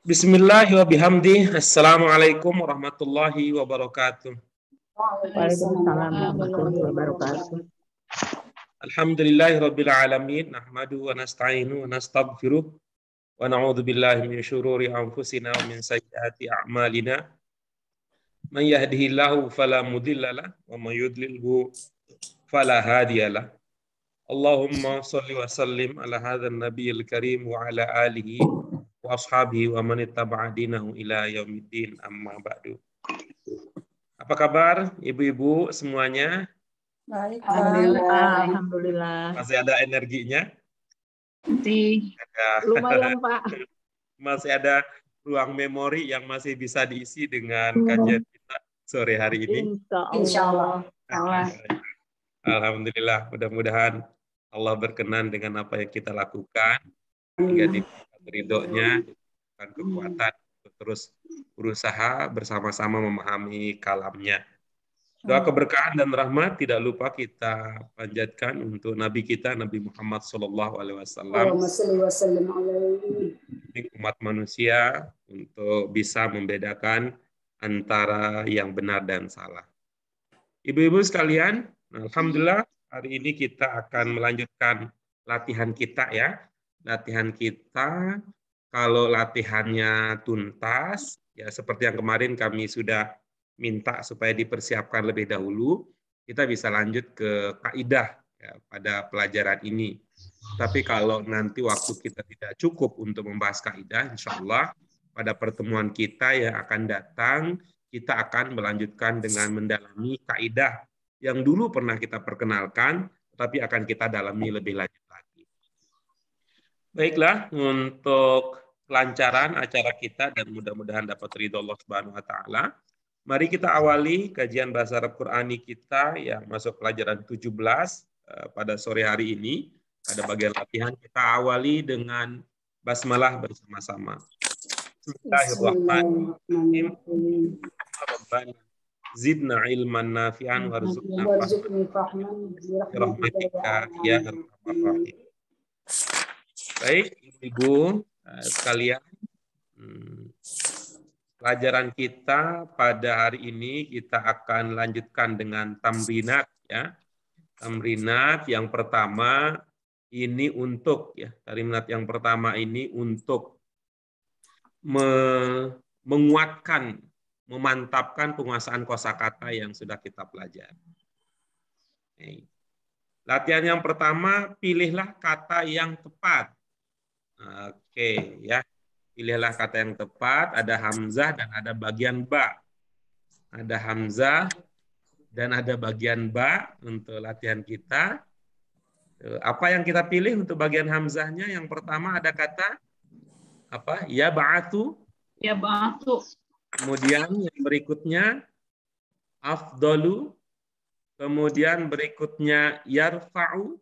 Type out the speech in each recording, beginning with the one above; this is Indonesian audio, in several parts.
Bismillah wa bihamdi. Assalamualaikum warahmatullahi wabarakatuh. Waalaikumsalam warahmatullahi wabarakatuh. Alhamdulillahi rabbil alamin. Nahmadu wa nasta'inu wa nastaghfiruh. Wa na'udzu billahi min syururi anfusina wa min sayyiati a'malina. Man yahdihillahu fala mudhillalah wa man yudlilhu fala hadiyalah. Allahumma shalli wa sallim ala hadzal nabiyil karim wa ala alihi wa ashabihi wa man ittaba'a dinahu ila yaumiddin, amma ba'du. Apa kabar ibu-ibu semuanya? Baik, alhamdulillah. Masih ada energinya? Lumayan, Pak. Masih ada ruang memori yang masih bisa diisi dengan kajian kita sore hari ini? Insya Allah. Alhamdulillah, mudah-mudahan Allah berkenan dengan apa yang kita lakukan, hingga diberikan ridhonya, diberikan kekuatan untuk terus berusaha bersama-sama memahami kalamnya. Doa keberkahan dan rahmat tidak lupa kita panjatkan untuk Nabi kita, Nabi Muhammad SAW, umat manusia, untuk bisa membedakan antara yang benar dan salah. Ibu-ibu sekalian, alhamdulillah hari ini kita akan melanjutkan latihan kita ya. Latihan kita, kalau latihannya tuntas, ya seperti yang kemarin kami sudah minta supaya dipersiapkan lebih dahulu, kita bisa lanjut ke kaidah ya, pada pelajaran ini. Tapi kalau nanti waktu kita tidak cukup untuk membahas kaidah, insya Allah pada pertemuan kita yang akan datang, kita akan melanjutkan dengan mendalami kaidah yang dulu pernah kita perkenalkan, tapi akan kita dalami lebih lanjut lagi. Baiklah, untuk kelancaran acara kita dan mudah-mudahan dapat ridho Allah Subhanahu wa taala, mari kita awali kajian bahasa Arab Qur'ani kita yang masuk pelajaran 17 pada sore hari ini. Pada bagian latihan kita awali dengan basmalah bersama-sama. Bismillahirrahmanirrahim. Rabbana zidna ilman nafi'an warzuqna fahman birahmatika ya arhamar rahim. Baik, Ibu sekalian, pelajaran kita pada hari ini kita akan lanjutkan dengan tamrinat ya. Tamrinat yang pertama ini untuk ya, tamrinat yang pertama ini untuk menguatkan, memantapkan penguasaan kosakata yang sudah kita pelajari. Latihan yang pertama, pilihlah kata yang tepat. Oke, ya. Pilihlah kata yang tepat, ada hamzah dan ada bagian ba. Ada hamzah dan ada bagian ba untuk latihan kita. Apa yang kita pilih untuk bagian hamzahnya? Yang pertama ada kata apa? Ya ba'atu. Ya ba'atu. Kemudian yang berikutnya afdalu. Kemudian berikutnya yarfa'u.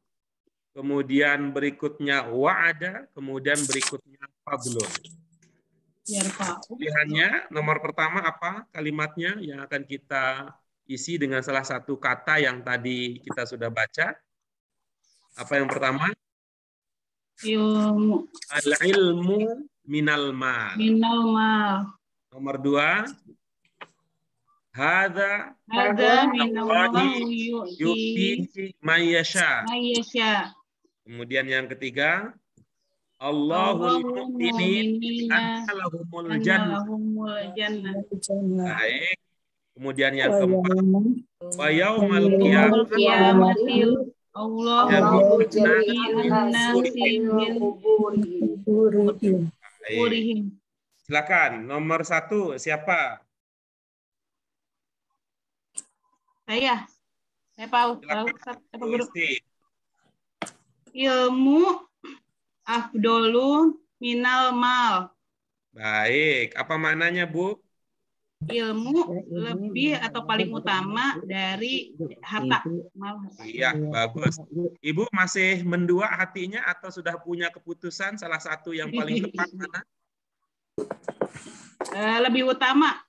Kemudian berikutnya wa'ada, kemudian berikutnya fadlun. Pilihannya nomor pertama apa kalimatnya yang akan kita isi dengan salah satu kata yang tadi kita sudah baca. Apa yang pertama? Ilmu. Al-ilmu minal mal. Minal mal. Nomor dua. Hadza minallahi yu'tihi may yasha. Kemudian yang ketiga, Allahul mu'minina lahumul jannah. Baik. Kemudian yang keempat, wa yaumal qiyamati Allahu Silakan, nomor satu siapa? Saya Pak Guru. Ilmu afdolu minal mal. Baik, apa maknanya, Bu? Ilmu lebih atau paling utama dari harta. Iya, bagus. Ibu masih mendua hatinya atau sudah punya keputusan salah satu yang paling tepat mana? Lebih utama.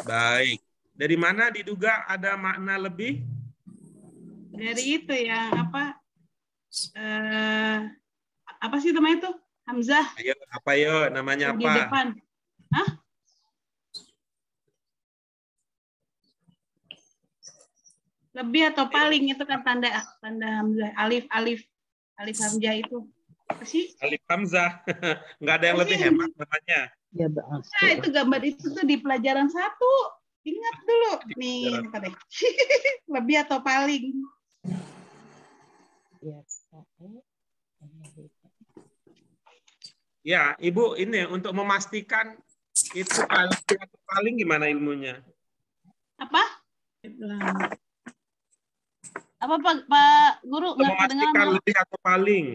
Baik. Dari mana diduga ada makna lebih? Dari itu yang apa? Apa sih namanya itu? Hamzah. Ayo, apa yo? Namanya di apa? depan. Hah? Lebih atau paling itu kan tanda hamzah, alif hamzah itu. Apa sih? Alif hamzah. Nggak ada yang Apa lebih sih? hemat namanya. Ya, Nah, itu gambar itu tuh di pelajaran 1. Ingat dulu. Nih, apa deh? Lebih atau paling? Ya, Ibu, ini untuk memastikan itu paling gimana ilmunya? Apa? Apa Pak Guru? Untuk Nggak kedengaran. memastikan lebih atau paling.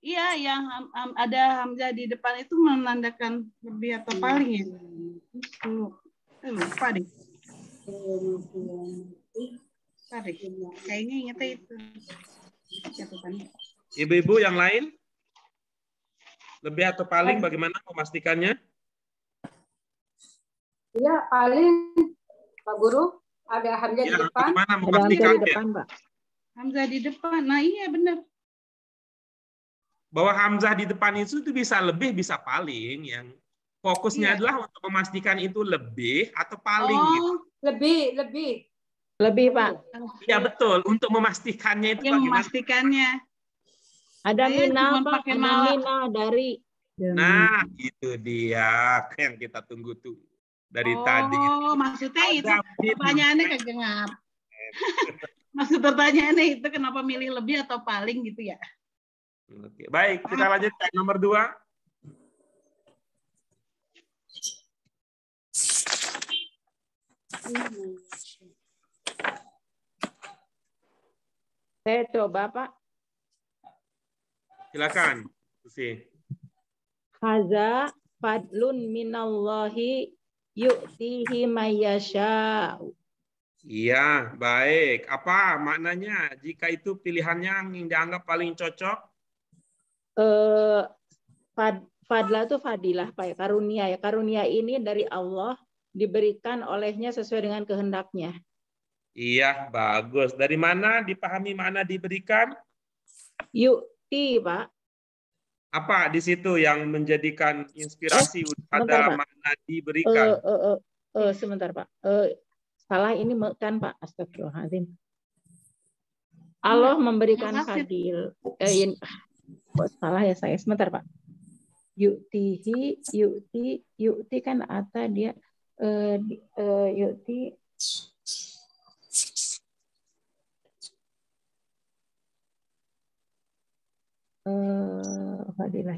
Iya, yang ada hamzah di depan itu menandakan lebih atau paling ya. Lupa deh. Kayaknya ingetnya itu. Ibu-ibu yang lain? Lebih atau paling bagaimana memastikannya? Iya, paling Pak Guru ada hamzah di depan. Bagaimana Ada hamzah di memastikannya? depan, Pak. Hamzah di depan. Nah, iya benar. Bahwa hamzah di depan itu bisa lebih, bisa paling. Yang fokusnya adalah untuk memastikan itu lebih atau paling. Gitu. Lebih. Lebih, Pak. Ya betul. Untuk memastikannya itu Yang bagaimana? memastikannya. Ada Saya mina, cuma Pak. pakai Ada mala. mina dari. Nah, itu dia yang kita tunggu-tunggu dari tadi. Oh, maksudnya itu Ada pertanyaannya kagak ngap. Maksud pertanyaannya itu kenapa milih lebih atau paling gitu ya? Oke, baik, kita lanjut ke nomor 2. Saya coba, Pak. Silakan. Susi. Haza fadlun minallahi yu'tihi mayyasha. Iya, baik. Apa maknanya jika itu pilihannya yang dianggap paling cocok? Fadlah itu fadilah, Pak. Karunia ya. Karunia ini dari Allah diberikan olehnya sesuai dengan kehendaknya. Iya, bagus. Dari mana dipahami mana diberikan? Yu'ti, Pak. Apa di situ yang menjadikan inspirasi Sebentar, pada Pak. makna diberikan? Sebentar, Pak. Salah ini kan, Pak. Astagfirullahaladzim. Allah memberikan fadil. Kok salah ya saya? Sebentar, Pak. Yu'ti kan ata dia yu'ti fadilah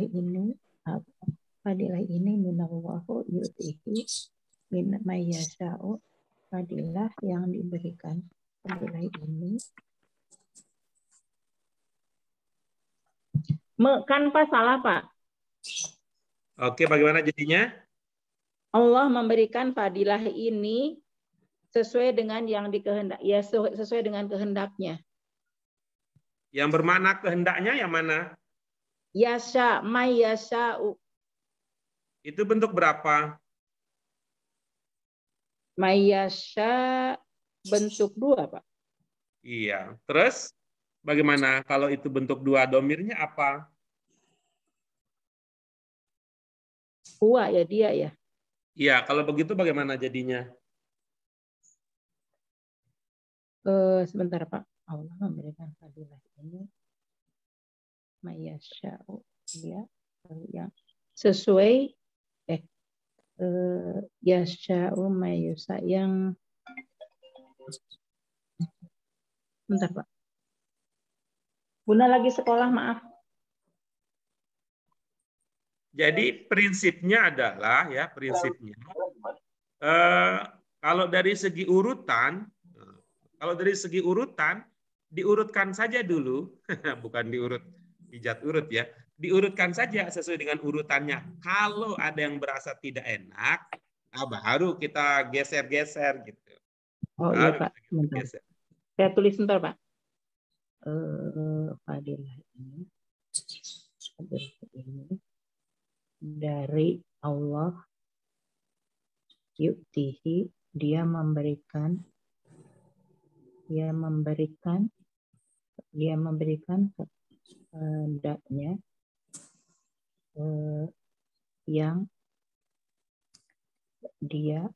ini minallahu yu'tihi min mayyasha'u. Fadilah yang diberikan fadilah ini kan Pak salah, Pak. Oke, bagaimana jadinya? Allah memberikan fadilah ini sesuai dengan yang dikehendak, ya sesuai dengan kehendaknya. Yang bermakna kehendaknya yang mana? Yasha, may yasha'u. Itu bentuk berapa? May yasha bentuk 2, Pak. Iya. Terus bagaimana kalau itu bentuk 2, domirnya apa? Huwa ya dia ya. Iya, kalau begitu bagaimana jadinya? Sebentar, Pak. Allah memberikan fadilah ini mayyasha'u ya yang sesuai yasha'u mayyasa yang bentar, Pak. Bunda lagi sekolah, maaf. Jadi prinsipnya adalah kalau dari segi urutan, diurutkan saja dulu, bukan diurut pijat urut ya, diurutkan saja sesuai dengan urutannya. Kalau ada yang berasa tidak enak, baru kita geser-geser gitu. Oh iya, Pak. Bentar. Saya tulis bentar, Pak. Fadilah ini dari Allah yu'tihi, dia memberikan kehendaknya yang dia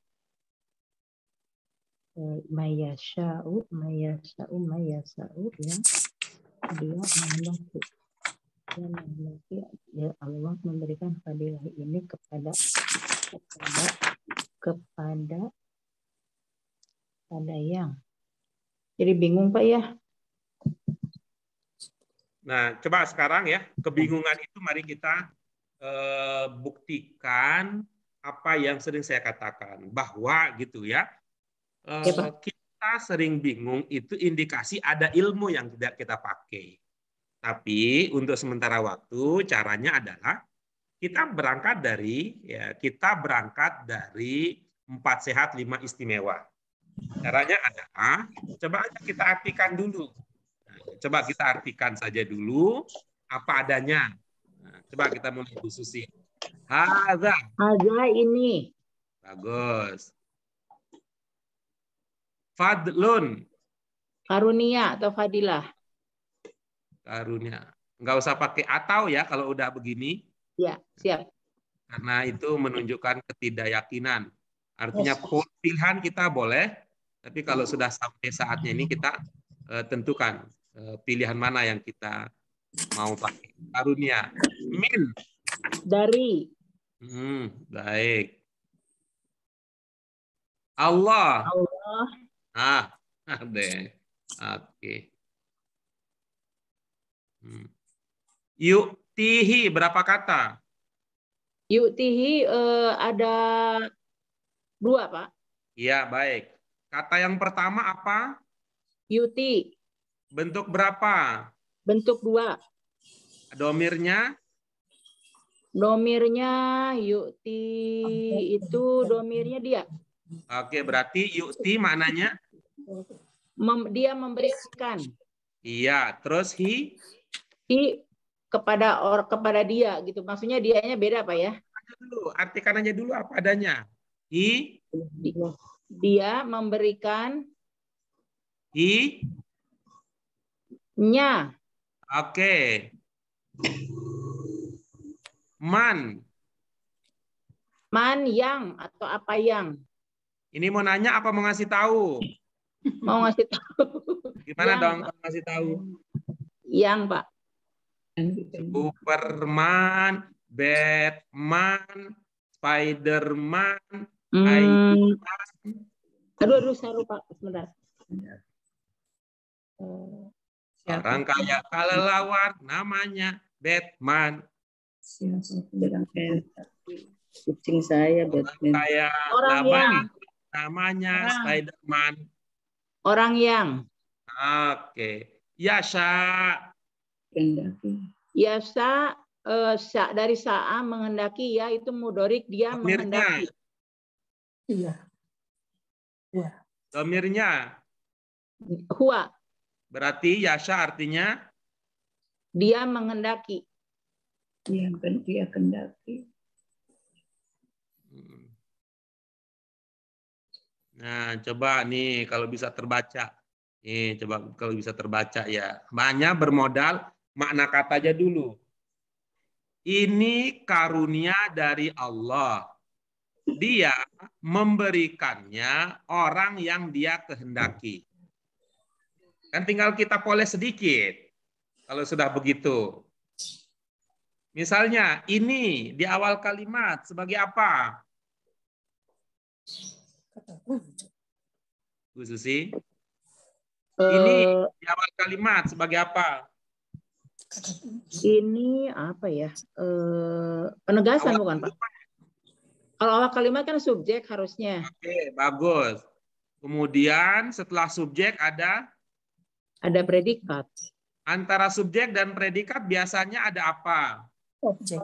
mayasa'u yang dia menghendaki. Ya Allah memberikan fadilah ini kepada yang. Jadi bingung Pak ya. Nah, coba sekarang ya, kebingungan itu mari kita buktikan apa yang sering saya katakan, bahwa gitu ya, kita sering bingung itu indikasi ada ilmu yang tidak kita pakai. Tapi untuk sementara waktu caranya adalah kita berangkat dari 4 sehat 5 istimewa. Caranya adalah coba aja kita artikan dulu. Coba kita artikan saja dulu apa adanya. Coba kita mulai khususin. Hadza ini. Bagus. Fadlun. Karunia atau fadilah. Karunia. Nggak usah pakai atau ya kalau udah begini. Ya, siap. Karena itu menunjukkan ketidakyakinan. Artinya pilihan kita boleh, tapi kalau sudah sampai saatnya ini kita tentukan pilihan mana yang kita mau pakai. Karunia. Min. Dari. Baik. Allah. Ada. Oke. Yu'tihi berapa kata? Yu'tihi ada 2, Pak. Iya, baik. Kata yang pertama apa? Yu'ti. Bentuk berapa? Bentuk 2. Domirnya? Domirnya yu'ti itu domirnya dia. Oke, berarti yu'ti maknanya? Dia memberikan. Iya, terus kepada dia gitu. Maksudnya dianya beda Pak ya? Artikan aja dulu apa adanya. Dia memberikan nya. Oke. Man yang atau apa yang? Ini mau nanya apa mau ngasih tahu? Mau ngasih tahu. Gimana dong kalau ngasih tahu? Yang, Pak. Superman, Batman, Spiderman, Aduh, saya lupa. Sebentar. Orang kaya kelelawar namanya Batman. Kucing saya Batman. Kaya orang yang namanya Spiderman. Orang yang. Oke. Yasha. Yasha dari sa'a menghendaki ya itu mudorik dia menghendaki. Iya. Domirnya. Huwa. Berarti Yasha artinya dia menghendaki. Dia kendaki. Nah, coba nih kalau bisa terbaca. Nih, coba kalau bisa terbaca ya. Hanya bermodal makna kata aja dulu. Ini karunia dari Allah. Dia memberikannya orang yang dia kehendaki. Kan tinggal kita poles sedikit. Kalau sudah begitu. Misalnya, ini di awal kalimat sebagai apa? Bu Susi? Ini di awal kalimat sebagai apa? Ini apa ya? Penegasan awal bukan Pak? Kalau awal kalimat kan subjek harusnya. Oke, bagus. Kemudian setelah subjek ada predikat. Antara subjek dan predikat biasanya ada apa? Objek.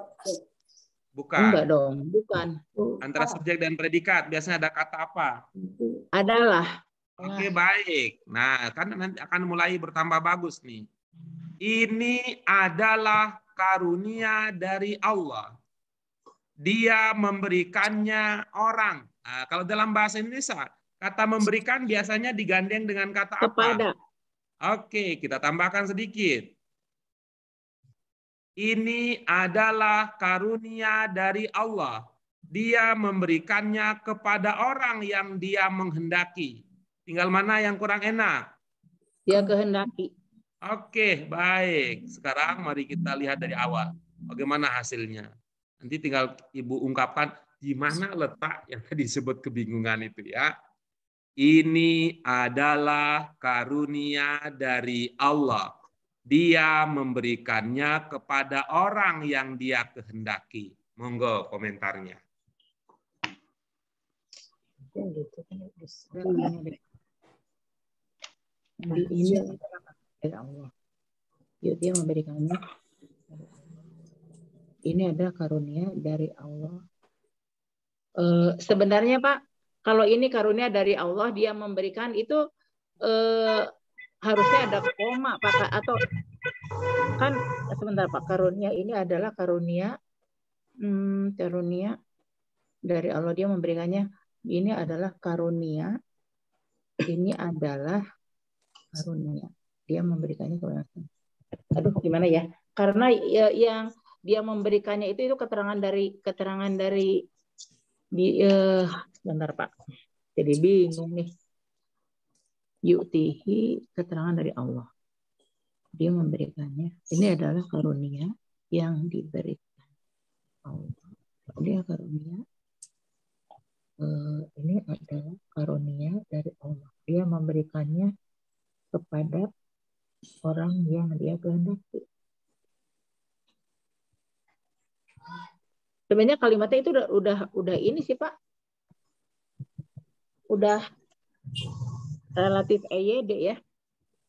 Bukan. Enggak dong, bukan. Antara subjek dan predikat biasanya ada kata apa? Adalah. Oke, baik. Nah, kan nanti akan mulai bertambah bagus nih. Ini adalah karunia dari Allah. Dia memberikannya orang. Nah, kalau dalam bahasa Indonesia, kata memberikan biasanya digandeng dengan kata kepada. Apa? Oke, kita tambahkan sedikit. ini adalah karunia dari Allah. Dia memberikannya kepada orang yang dia menghendaki. Tinggal mana yang kurang enak? Dia kehendaki. Oke, baik. Sekarang mari kita lihat dari awal. Bagaimana hasilnya? Nanti tinggal Ibu ungkapkan di mana letak yang tadi disebut kebingungan itu ya. Ini adalah karunia dari Allah. Dia memberikannya kepada orang yang dia kehendaki. Monggo komentarnya. Ini dari Allah. Dia memberikannya. Ini adalah karunia dari Allah. Sebenarnya Pak, kalau ini karunia dari Allah, dia memberikan itu harusnya ada koma Pak, atau kan sebentar Pak, karunia ini adalah karunia dari Allah, dia memberikannya. Ini adalah karunia. Ini adalah karunia. Dia memberikannya kepada. Aduh, gimana ya? Karena yang dia memberikannya itu keterangan dari bentar Pak. Jadi bingung nih. Yu'tihi, keterangan dari Allah. Dia memberikannya. Ini adalah karunia yang diberikan Allah. Dia karunia. Ini adalah karunia dari Allah. Dia memberikannya kepada orang yang dia kehendaki. Sebenarnya kalimatnya itu udah ini sih Pak. Udah relatif EYD ya.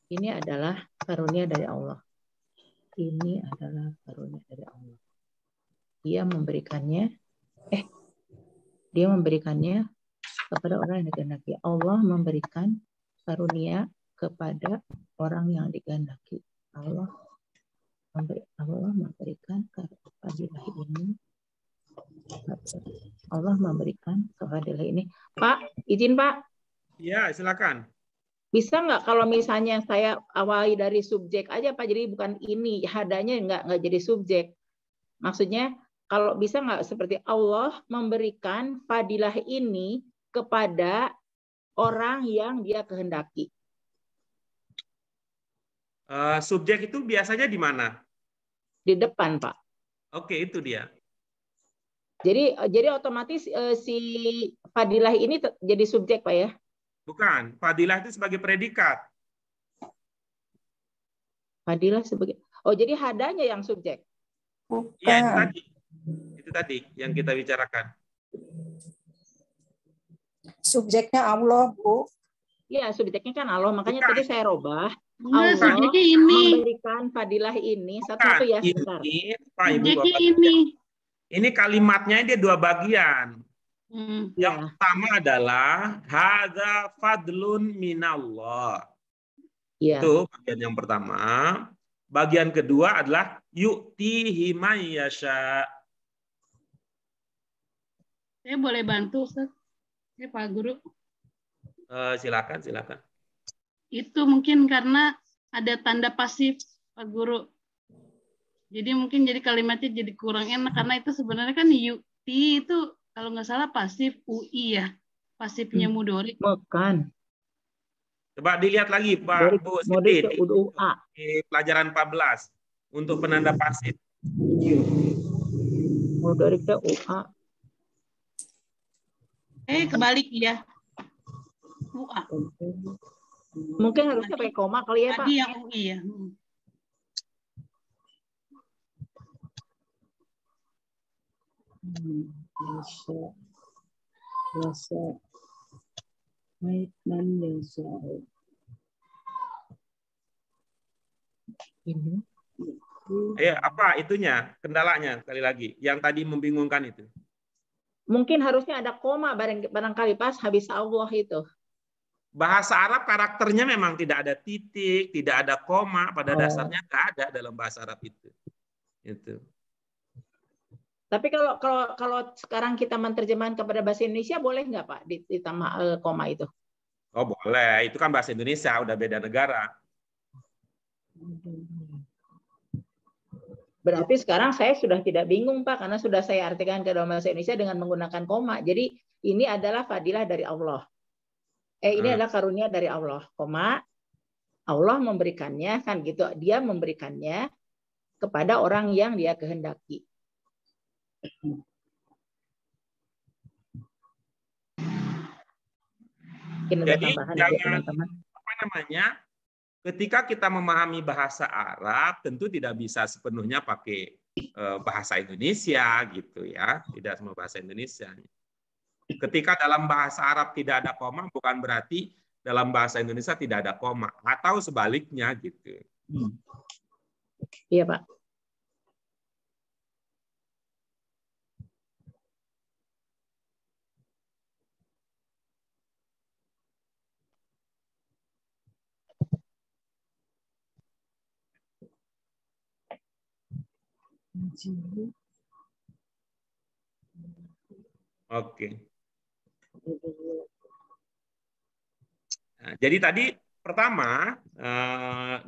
Ini adalah karunia dari Allah. Ini adalah karunia dari Allah. Dia memberikannya kepada orang yang dikehendaki. Allah memberikan karunia kepada orang yang dikehendaki. Allah memberikan fadilah ini. Allah memberikan fadilah ini. Pak, izin Pak. Ya, silakan. Bisa nggak kalau misalnya saya awali dari subjek aja Pak, jadi bukan ini, hadanya nggak jadi subjek. Maksudnya kalau bisa nggak seperti Allah memberikan fadilah ini kepada orang yang dia kehendaki. Subjek itu biasanya di mana? Di depan Pak. Oke, itu dia. Jadi otomatis si fadilah ini jadi subjek Pak ya? Bukan, fadilah itu sebagai predikat. Fadilah sebagai. Oh, jadi hadanya yang subjek. Iya, itu tadi yang kita bicarakan. Subjeknya Allah, Bu. Iya, subjeknya kan Allah, makanya Bukan. tadi saya robah. Enggak, Allah subjeknya ini. memberikan fadilah ini satu-satu ya, sebentar. Ini, Pak, Ibu, Subjeknya Bapak. ini. Ini kalimatnya dia dua bagian. Yang Ya. pertama adalah hadza fadlun minallah. Ya. Itu bagian yang pertama. Bagian kedua adalah yu'tihi may yasha. Saya boleh bantu, Ustaz? Ya, Pak Guru. Silakan. Itu mungkin karena ada tanda pasif, Pak Guru. Jadi mungkin jadi kalimatnya jadi kurang enak karena itu sebenarnya kan yu'ti itu kalau nggak salah pasif UI ya, pasifnya mudhari. Bukan. Coba dilihat lagi, Pak Dari Bu mode Siti, ke UA. di pelajaran 14 untuk penanda pasif. Mudhari ke UA. Kebalik ya. UA. Mungkin harusnya pakai koma kali ya, Pak. Tadi yang UI ya. Ini. Apa itunya, kendalanya sekali lagi, yang tadi membingungkan itu? Mungkin harusnya ada koma barangkali pas habis Allah itu. Bahasa Arab karakternya memang tidak ada titik, tidak ada koma, pada dasarnya nggak ada dalam bahasa Arab itu. Itu. Tapi kalau sekarang kita menerjemahkan kepada bahasa Indonesia boleh nggak Pak ditambah koma itu? Oh boleh, itu kan bahasa Indonesia, udah beda negara. Berarti sekarang saya sudah tidak bingung, Pak, karena sudah saya artikan ke dalam bahasa Indonesia dengan menggunakan koma. Jadi ini adalah fadilah dari Allah. Ini adalah karunia dari Allah, koma. Allah memberikannya, kan gitu. Dia memberikannya kepada orang yang dia kehendaki. Jadi jangan, apa namanya, ketika kita memahami bahasa Arab, tentu tidak bisa sepenuhnya pakai bahasa Indonesia gitu ya, tidak semua bahasa Indonesia. Ketika dalam bahasa Arab tidak ada koma, bukan berarti dalam bahasa Indonesia tidak ada koma, atau sebaliknya gitu. Iya, Pak. Oke. Nah, jadi tadi pertama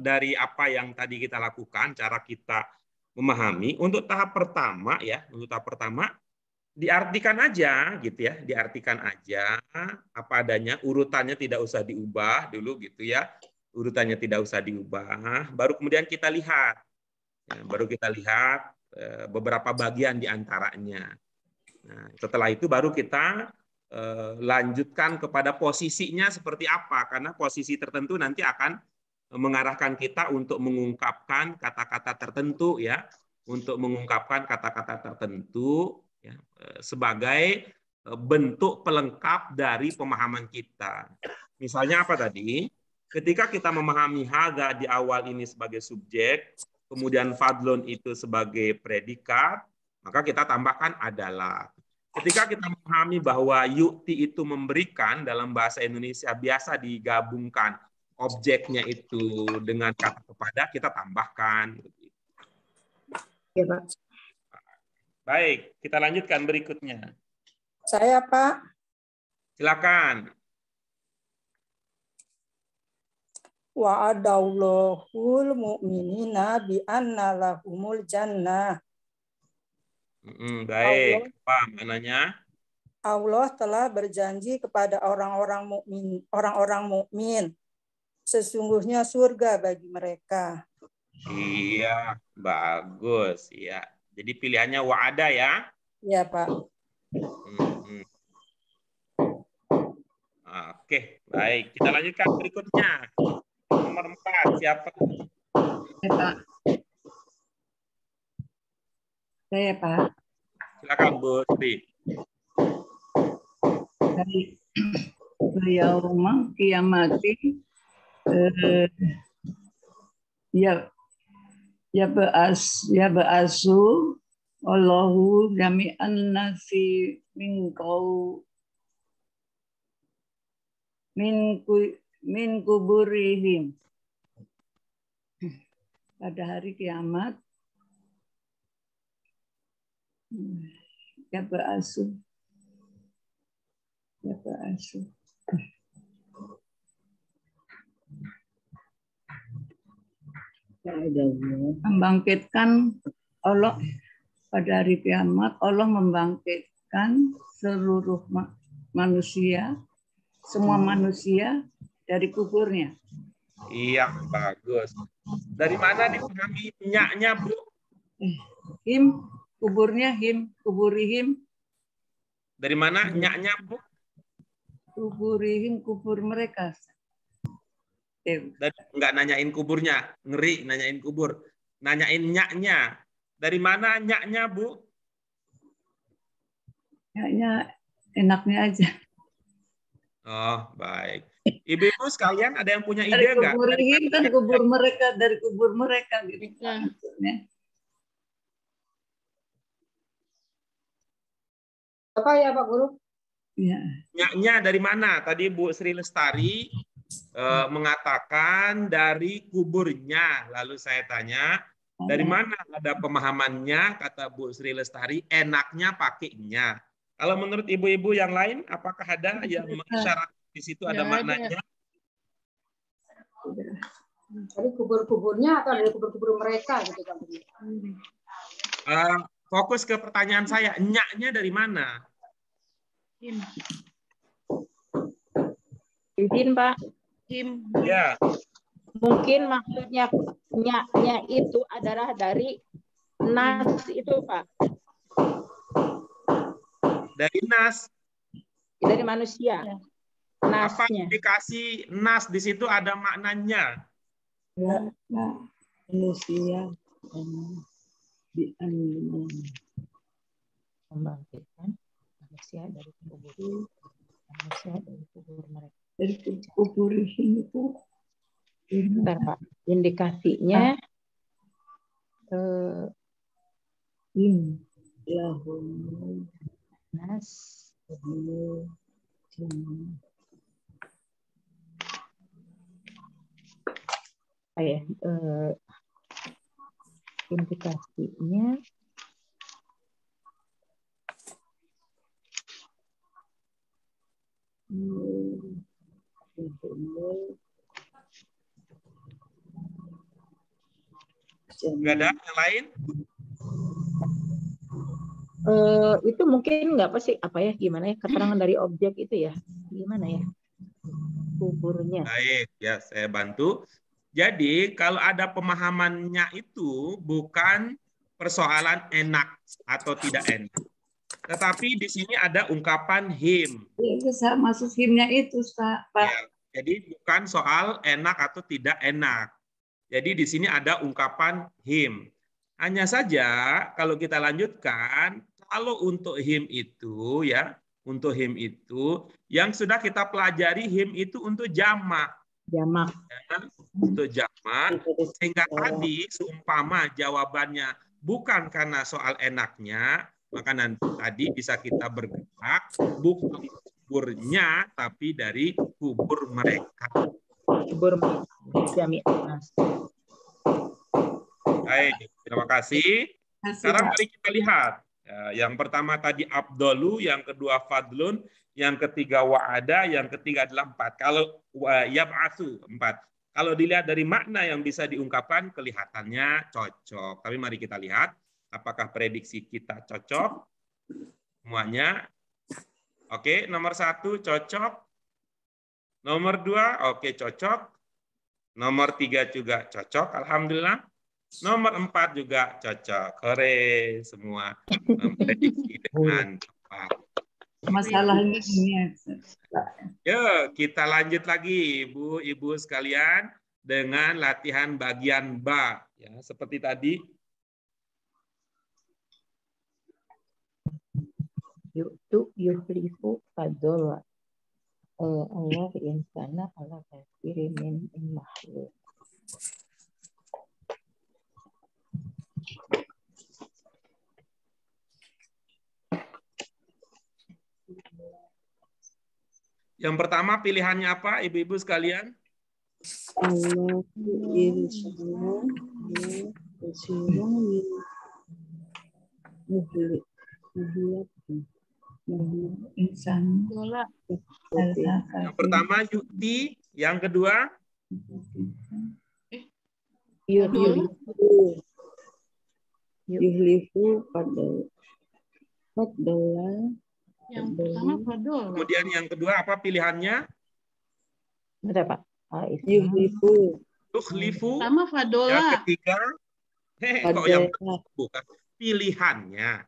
dari apa yang tadi kita lakukan, cara kita memahami untuk tahap pertama ya, untuk tahap pertama diartikan aja gitu ya, diartikan aja apa adanya, urutannya tidak usah diubah dulu gitu ya, urutannya tidak usah diubah, baru kemudian kita lihat, ya, baru kita lihat beberapa bagian di antaranya. Nah, setelah itu baru kita lanjutkan kepada posisinya seperti apa, karena posisi tertentu nanti akan mengarahkan kita untuk mengungkapkan kata-kata tertentu ya, untuk mengungkapkan kata-kata tertentu ya, sebagai bentuk pelengkap dari pemahaman kita. Misalnya apa tadi? Ketika kita memahami hadza di awal ini sebagai subjek, kemudian fadlun itu sebagai predikat, maka kita tambahkan adalah. Ketika kita memahami bahwa yu'ti itu memberikan, dalam bahasa Indonesia biasa digabungkan objeknya itu dengan kata kepada, kita tambahkan. Ya, Pak. Baik, kita lanjutkan berikutnya. Saya, Pak. Silakan. Wa'adallahul mu'minina bi anna lahumul jannah. Baik, apa maknanya? Allah telah berjanji kepada orang-orang mukmin, sesungguhnya surga bagi mereka. Iya, bagus ya. Jadi pilihannya wa'ada ya? Iya, Pak. Oke, baik. Kita lanjutkan berikutnya. Nomor 4, siapa? Ya, Pak. Saya, Pak. Silakan, Bu Sri. Dari yaumul kiamati ya ba'asu Allahu jami'an nasi min kuburihim. Pada hari kiamat ya ba'asu membangkitkan Allah pada hari kiamat. Allah membangkitkan seluruh manusia, semua manusia dari kuburnya. Iya, bagus. Dari mana dipahami nyaknya, Bu? Him, kuburnya him, kuburihim. Dari mana nyaknya, Bu? Kuburihim, kubur mereka. Nggak nanyain kuburnya, ngeri nanyain kubur. Nanyain nyaknya. Dari mana nyaknya, Bu? Nyaknya enaknya aja. Oh, baik. Ibu-ibu sekalian ada yang punya ide Dari nggak? kuburihim kan kubur mereka, dari kubur mereka gitu. Apa ya, Pak Guru? Ya. Nyaknya dari mana? Tadi Bu Sri Lestari mengatakan dari kuburnya. Lalu saya tanya, dari mana ada pemahamannya? Kata Bu Sri Lestari, enaknya pakainya. Kalau menurut ibu-ibu yang lain, apakah ada yang mengisyarat di situ ada maknanya? Dari kubur-kuburnya atau dari kubur-kubur mereka gitu kan? Fokus ke pertanyaan saya, nya-nya dari mana? Him. Izin Pak, Him. Ya, mungkin maksudnya nya itu adalah dari nas itu Pak, dari nas. dari manusia. Apa Nasnya. indikasi nas di situ ada maknanya? Ya, manusia Membangkitkan manusia dari kubur. Manusia dari kubur mereka. dari kubur itu. Bentar Pak, indikasinya nas indikasinya Nggak ada yang lain? itu mungkin nggak apa ya, gimana ya, keterangan dari objek itu ya, gimana ya, kuburnya. Baik, ya saya bantu. Jadi kalau ada pemahamannya itu bukan persoalan enak atau tidak enak. Tetapi di sini ada ungkapan him. Itu masuk himnya itu, Pak. Ya, jadi bukan soal enak atau tidak enak. Jadi di sini ada ungkapan him. Hanya saja kalau kita lanjutkan, kalau untuk him itu ya, untuk him itu yang sudah kita pelajari him itu untuk jamak. Jamak. Ya, untuk jamak, sehingga tadi seumpama jawabannya bukan karena soal enaknya, maka nanti tadi bisa kita bergerak bukan kuburnya tapi dari kubur mereka. Kubur jami'ah. Baik, terima kasih. Sekarang mari kita lihat. Yang pertama tadi Abdolu, yang kedua Fadlun, yang ketiga Wa'ada, yang ketiga adalah 4. Kalau Yab'atsu 4. Kalau dilihat dari makna yang bisa diungkapkan, kelihatannya cocok. Tapi mari kita lihat apakah prediksi kita cocok. Semuanya. Oke, nomor 1 cocok. Nomor 2, oke cocok. Nomor 3 juga cocok, alhamdulillah. Nomor 4 juga cocok. Hore, semua memprediksi dengan tepat. Masalahnya ini. Yuk, kita lanjut lagi, Ibu sekalian, dengan latihan bagian ba. Ya, seperti tadi. Yuhlifu fadola. Allah insana ala kathiri min makhluk. Yang pertama pilihannya apa, ibu-ibu sekalian? Allah insana insan. Yang pertama yukti, yang kedua yuhlifu fadola. Yang pertama fadola. Kemudian yang kedua apa pilihannya? Betul Pak. Yuhlifu. Tukhlifu. Pertama fadola. Yang ketiga kok yang bukan pilihannya.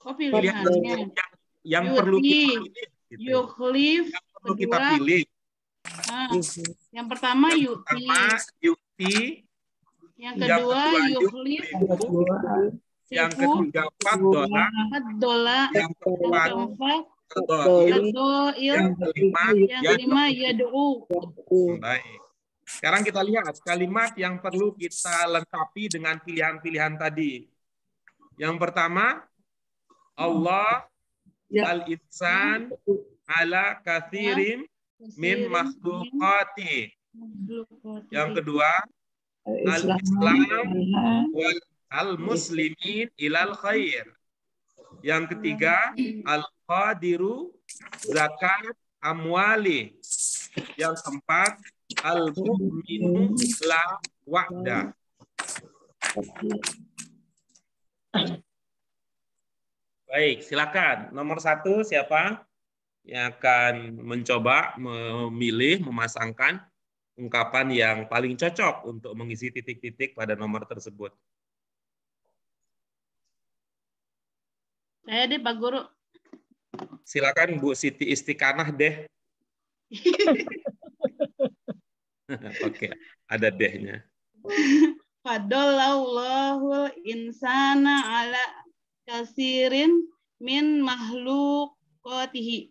Oh, pilihannya. Yang perlu kita pilih. Gitu. Yukhlif. Yang perlu kita pilih. Yang pertama yukti. Yang kedua yukhlif. Yang ketiga fadola. Yang keempat yang kelima yad'u. Baik. Sekarang kita lihat kalimat yang perlu kita lengkapi dengan pilihan-pilihan tadi. Yang pertama, Allah al-insan ala kathirin min makhlukati. Yang kedua, al-islam wal al-muslimin ilal khair. Yang ketiga, al-qadiru zakat amwali. Yang keempat, al-mu'minu la wa'da. Baik, silakan. Nomor 1 siapa yang akan mencoba memilih, memasangkan ungkapan yang paling cocok untuk mengisi titik-titik pada nomor tersebut. Saya deh Pak Guru. Silakan Bu Siti Istiqanah deh. Oke, ada dehnya. Fadallahul insana ala kasirin min makhluqatihi.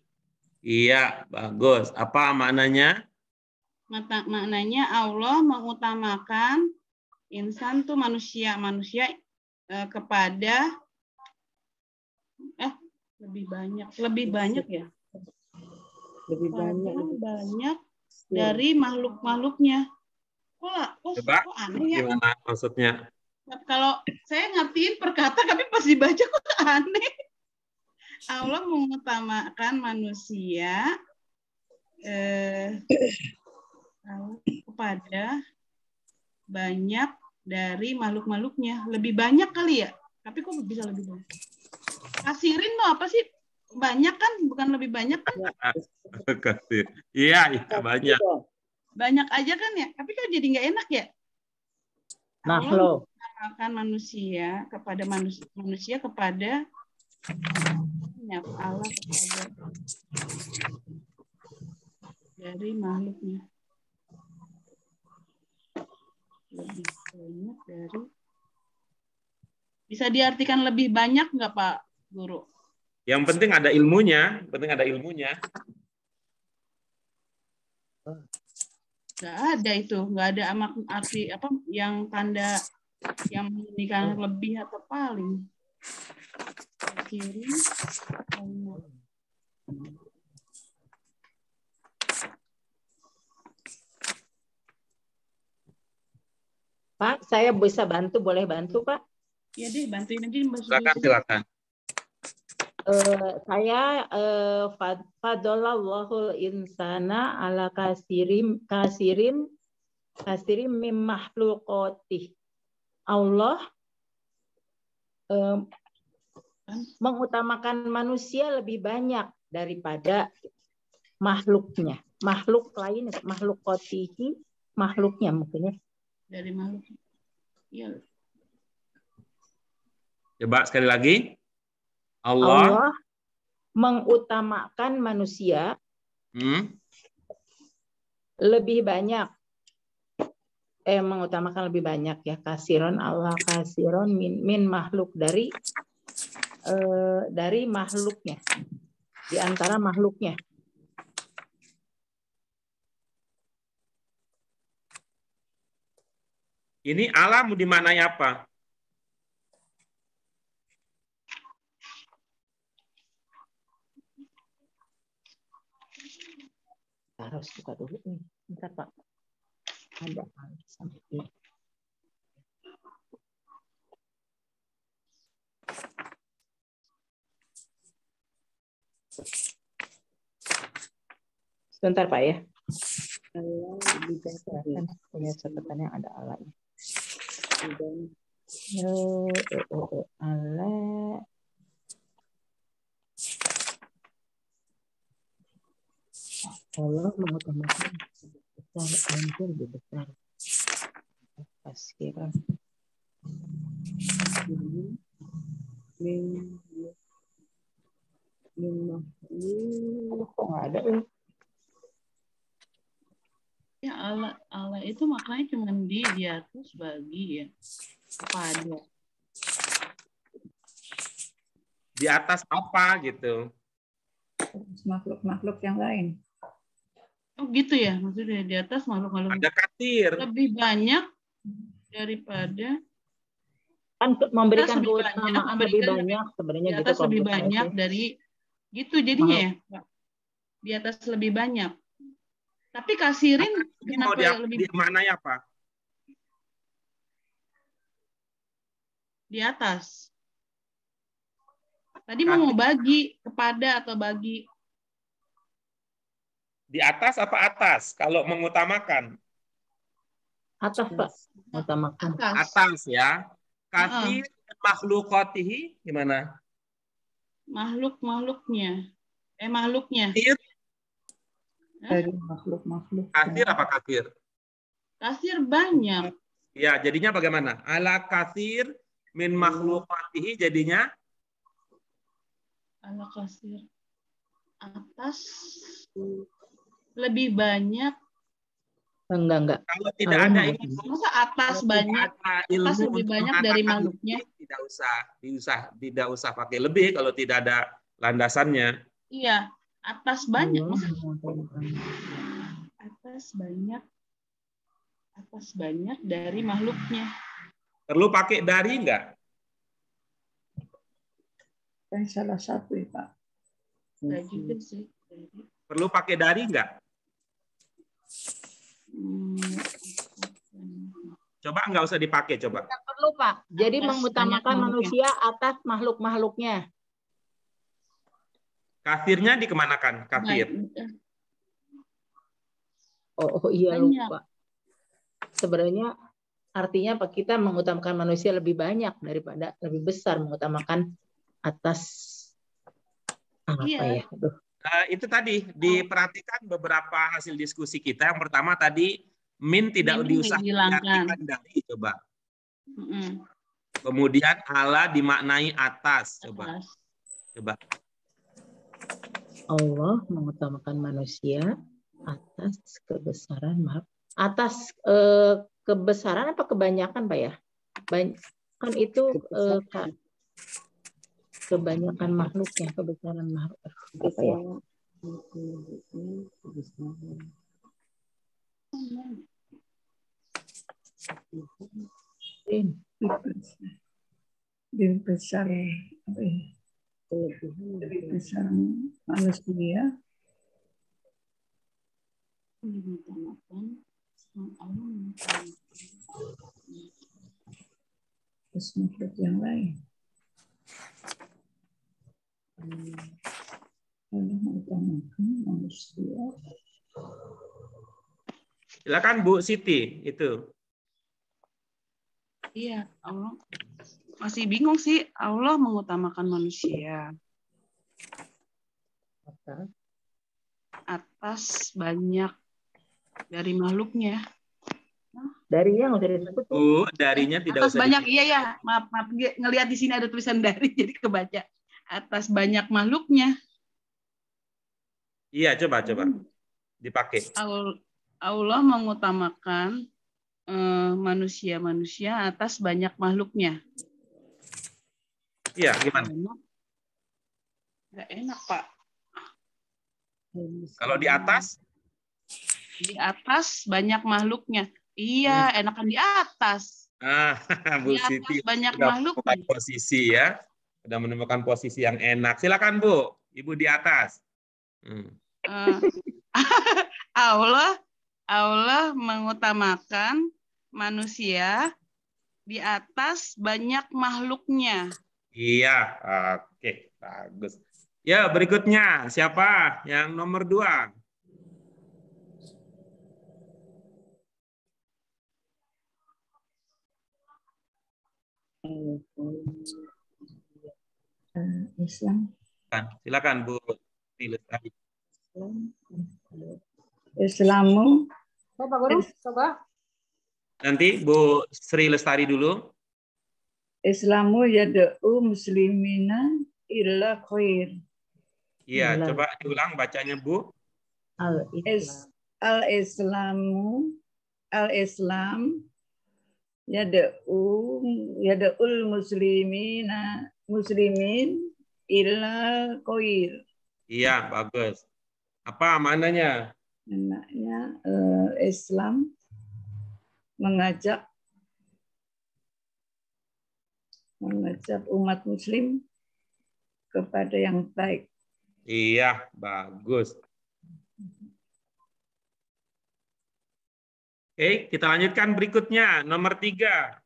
Iya, bagus. Apa maknanya? Maknanya Allah mengutamakan insan tuh manusia kepada lebih banyak ya. Lebih banyak. Banyak dari makhluk-makhluknya. Coba, Kok aneh ya? gimana maksudnya? Kalau saya ngertiin per kata, tapi pas dibaca kok aneh. Allah mengutamakan manusia kepada banyak dari makhluk-makhluknya. Lebih banyak kali ya? Tapi kok bisa lebih banyak? Kasirin tuh apa sih? Banyak kan? Bukan lebih banyak kan? Kasir. Iya, banyak. Banyak aja kan ya? Tapi kok jadi nggak enak ya? Makhluk. Mengutamakan manusia kepada manusia kepada Allah kepada dari makhluknya. Lebih banyak dari, bisa diartikan lebih banyak nggak Pak Guru? Yang penting ada ilmunya, Nggak ada itu, nggak ada arti apa yang tanda yang menunjukkan lebih atau paling. Kiri, Pak, saya bisa bantu, boleh bantu Pak? Ya deh, bantuin aja Mbak. silakan. Saya fadallahul insana ala kasirim mim makhluqatih. Allah mengutamakan manusia lebih banyak daripada makhluknya. Makhluk lain, makhluqatihi, makhluknya mungkin ya. Dari makhluk. Iya. Coba sekali lagi. Allah mengutamakan manusia lebih banyak. Mengutamakan lebih banyak ya. Kasiron Allah kasiron min makhluk dari makhluknya. Di antara makhluknya. Ini Allah mau dimaknai apa? Harus buka dulu nih. Bentar Pak. Ada sampai ini. Sebentar Pak ya. Punya catatan yang ada alanya. Allah. Allah mengutamakan besar dan lebih besar. Kasiran. Kok nggak ada? Ya Allah itu maknanya cuma di atas bagi ya. Kepada. Di atas apa gitu? Makhluk-makhluk yang lain. Oh gitu ya, maksudnya di atas makhluk-makhluk. Ada kasir. Lebih banyak daripada kan memberikan keutamaan lebih banyak sebenarnya di atas gitu. Lebih banyak dari gitu jadinya ya, Pak. Di atas lebih banyak. Tapi kasirin mau di mana ya Pak? Di atas. Tadi mau bagi kepada atau bagi. Di atas apa atas? Kalau mengutamakan. Atas Pak. Mengutamakan. Atas ya. Kasir makhlukatihi gimana? makhluknya. Kasir, Dari makhluk-makhluk. kasir apa kasir? Kasir banyak. Ya, jadinya bagaimana? Ala kasir min makhlukatihi jadinya Ala kasir. Atas lebih banyak. Enggak. kalau tidak Allah ada Maha ilmu, Masa atas kalau banyak? tidak ada Atas ilmu lebih untuk banyak dari mengatakan makhluknya. lebih, tidak usah pakai lebih kalau tidak ada landasannya. Iya, atas banyak. Allah Masa mengutamakan. atas banyak dari makhluknya. Perlu pakai dari enggak? Yang salah satu ya Pak. Enggak juga sih. Perlu pakai dari enggak? Coba enggak usah dipakai coba. Tidak perlu, Pak. Jadi Atas mengutamakan banyak manusia atas makhluk-makhluknya. Kafirnya dikemanakan? Kafir. Oh iya Banyak. lupa. Sebenarnya artinya Pak, kita mengutamakan manusia lebih banyak daripada lebih besar mengutamakan atas apa Iya. ya? Aduh. Itu tadi diperhatikan beberapa hasil diskusi kita. Yang pertama tadi min tidak Min diusahakan dihilangkan. diartikan dari coba. Mm-mm. Kemudian ala dimaknai atas coba. Atas. Coba. Allah mengutamakan manusia atas kebesaran atas kebesaran apa kebanyakan Pak ya? Kan itu kebanyakan makhluknya, kebesaran makhluk apa ya? Lebih besar apa ya? Lebih besar manusia. Terus makhluk yang lain. Allah mengutamakan manusia. Silakan Bu Siti itu. Iya, Allah masih bingung sih. Allah mengutamakan manusia atas banyak dari makhluknya. Dari yang udah disebut Bu, darinya tidak Atas usah banyak, dipikir. iya ya, maaf, ngelihat di sini ada tulisan dari, jadi kebaca. Atas banyak makhluknya. Iya, coba dipakai. Allah mengutamakan manusia atas banyak makhluknya. Iya, gimana? Nggak enak, Pak. Kalau di atas? Di atas banyak makhluknya. Iya, enakan di atas. Bu Di atas Siti banyak sudah makhluknya. menemukan posisi ya. Sudah menemukan posisi yang enak. Silakan Bu, Ibu di atas. Allah mengutamakan manusia di atas banyak makhluknya. Iya, oke, bagus. Ya, berikutnya siapa? Yang nomor 2. Islam. Silakan Bu Lestari. Islamu. Pak Guru, coba. Nanti Bu Sri Lestari dulu. Islamu yad'u muslimina illa khair. Iya, coba diulang bacanya Bu. Al-Islam yad'ul muslimin illa khair. Iya, bagus. Apa maknanya? Maknanya Islam mengajak umat muslim kepada yang baik. Iya, bagus. Oke, kita lanjutkan berikutnya. Nomor 3.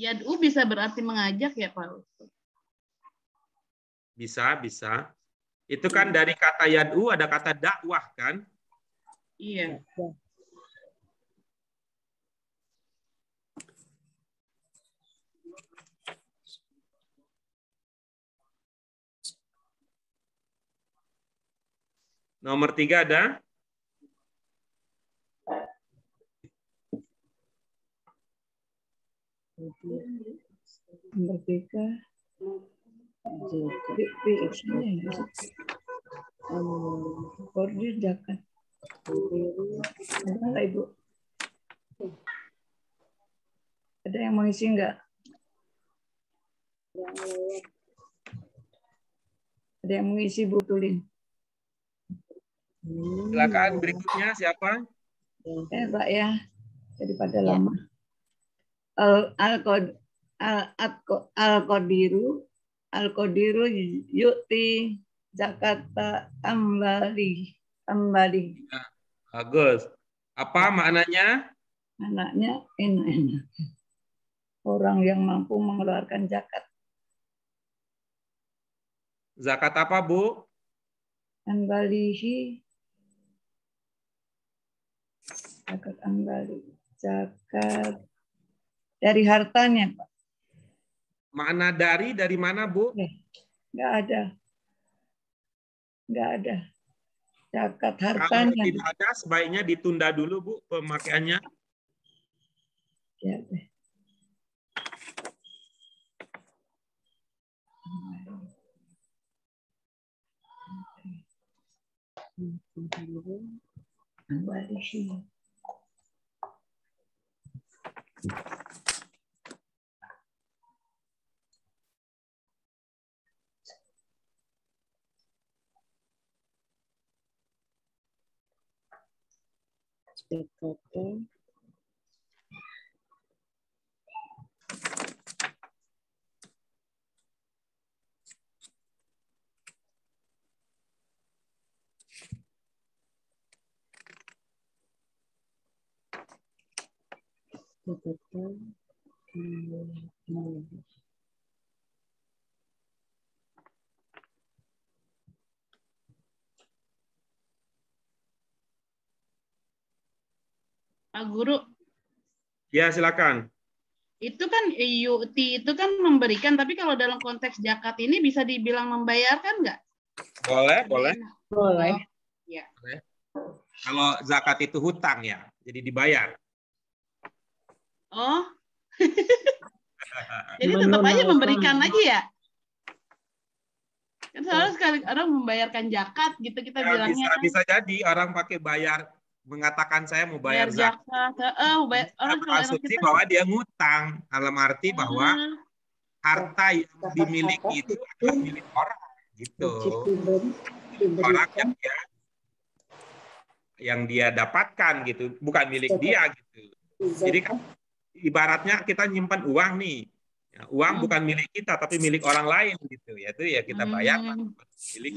Yad'u bisa berarti mengajak ya, Pak? Bisa. Itu kan dari kata yad'u ada kata dakwah kan? Iya. Nomor 3 ada? Nomor 3. Koordinat zakat. Ada nggak, Ibu? Ada yang mau isi nggak? Ada yang mau isi, Bu, tulis. Silakan berikutnya siapa? Pak ya, daripada Ya. lama. Al-Qadiru yu'ti zakata amwali. Bagus. Apa maknanya? Anaknya enak-enak. Orang yang mampu mengeluarkan zakat. Zakat apa, Bu? Ambalihi. Zakat ambali. Zakat dari hartanya, Pak. Makna dari mana, Bu? Nggak ada. Nggak ada. Zakat Kalau hartanya. tidak ada, sebaiknya ditunda dulu, Bu, pemakaiannya. Ya, deh. Ambalihi. Pak Guru, Ya, silakan. itu kan yu'ti itu kan memberikan, tapi kalau dalam konteks zakat ini bisa dibilang membayarkan nggak? Boleh, boleh. Boleh. Ya. Kalau zakat itu hutang ya, jadi dibayar. Oh. Jadi tetap aja memberikan lagi ya? Kan selalu sekali orang membayarkan zakat gitu kita Ya, bilangnya kan. bisa jadi orang pakai bayar, mengatakan saya mau bayar Bayar zakat. zakat. Orang kalau orang Berasumsi kita bahwa dia ngutang, dalam arti bahwa harta yang dimiliki itu adalah milik orang, gitu. Orang yang dia dapatkan gitu, bukan milik dia gitu. Jadi kan ibaratnya kita nyimpan uang nih. Ya, uang bukan milik kita tapi milik orang lain gitu. Yaitu ya kita bayar milik.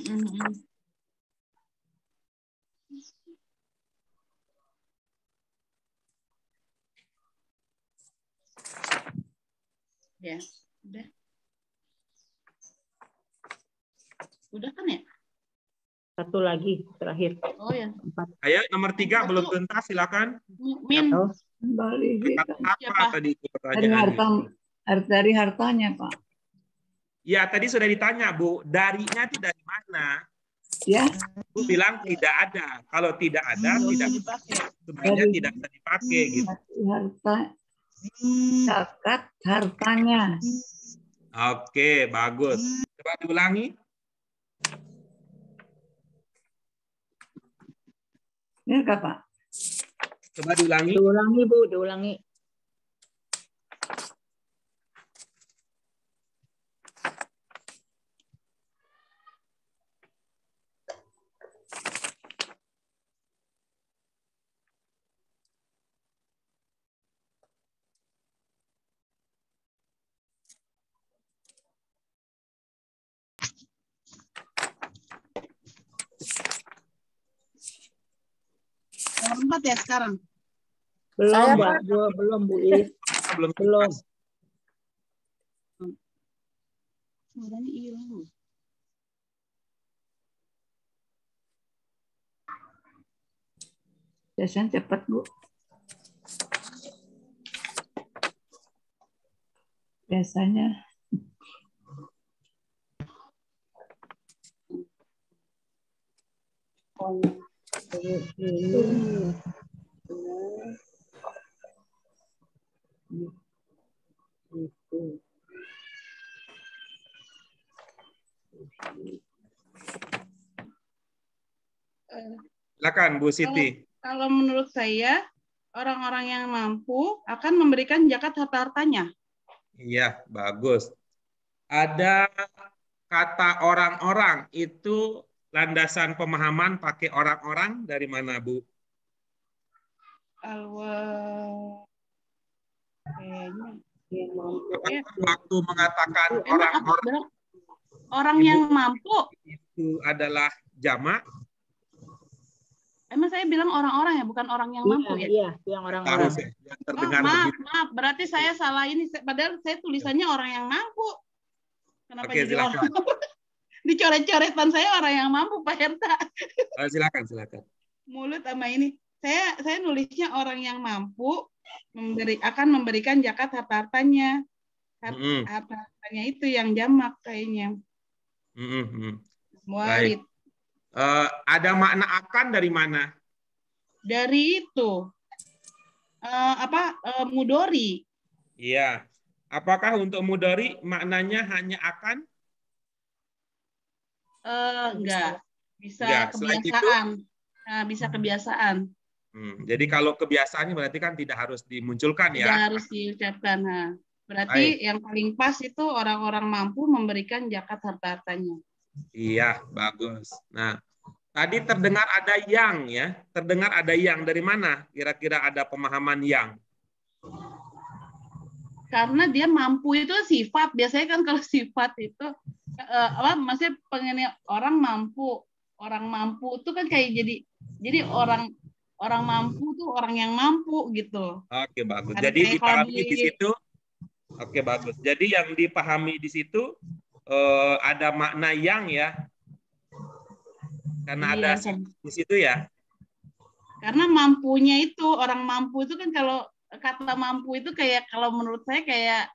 Ya, udah. Udah kan ya? Satu lagi terakhir. Oh ya. Ayo nomor 3 belum tuntas, silakan. Min. Ambalihi. Apa tadi itu Dari pertanyaannya? dari hartanya, Pak. Ya, tadi sudah ditanya, Bu. Darinya itu dari mana? Ya. Bu bilang tidak ada. Kalau tidak ada, tidak dipakai. Sebenarnya tidak bisa dipakai gitu. Harta zakat hartanya. Oke, bagus. Coba diulangi. Ini enggak, Pak? Coba diulangi. Diulangi, Bu, diulangi. Nomor 4 ya sekarang? Belum, Mbak. Belum, Bu Is. Belum. Suaranya hilang. Biasanya cepat, Bu. Biasanya. Silakan Bu Siti. Kalau menurut saya, orang-orang yang mampu akan memberikan zakat harta-hartanya. Iya, bagus. Ada kata orang-orang itu landasan pemahaman pakai orang-orang dari mana, Bu? Kayaknya Waktu mengatakan orang yang mampu itu adalah jamak. Emang saya bilang orang-orang ya, bukan orang yang mampu ya? Iya, yang orang-orang. Harus ya, yang terdengar Maaf, berarti saya salah ini. Padahal saya tulisannya orang yang mampu. Kenapa Oke, jadi silakan. orang? Dicoret-coretan saya orang yang mampu, Pak Herta. Silakan. Mulut sama ini. Saya nulisnya orang yang mampu akan memberikan zakat harta-hartanya. Harta-hartanya itu yang jamak kayaknya. Mualid. Ada makna akan dari mana? Dari itu. Mudori. Iya. Apakah untuk mudori maknanya hanya akan? Enggak. Bisa Enggak. kebiasaan. Nah, bisa kebiasaan. Jadi kalau kebiasaannya berarti kan tidak harus dimunculkan ya? Tidak harus diucapkan. Nah, berarti yang paling pas itu orang-orang mampu memberikan zakat harta-hartanya. Iya, bagus. Nah, tadi terdengar ada yang ya. Terdengar ada yang dari mana? Kira-kira ada pemahaman yang? Karena dia mampu itu sifat. Biasanya kan kalau sifat itu maksudnya pengen orang mampu. Orang mampu itu kan kayak jadi orang mampu tuh orang yang mampu gitu. Oke, bagus. Karena Jadi dipahami di situ. Oke, bagus. Jadi yang dipahami di situ ada makna yang ya. Karena ada di situ ya. Karena mampunya itu, orang mampu itu kan kalau kata mampu itu kayak kalau menurut saya kayak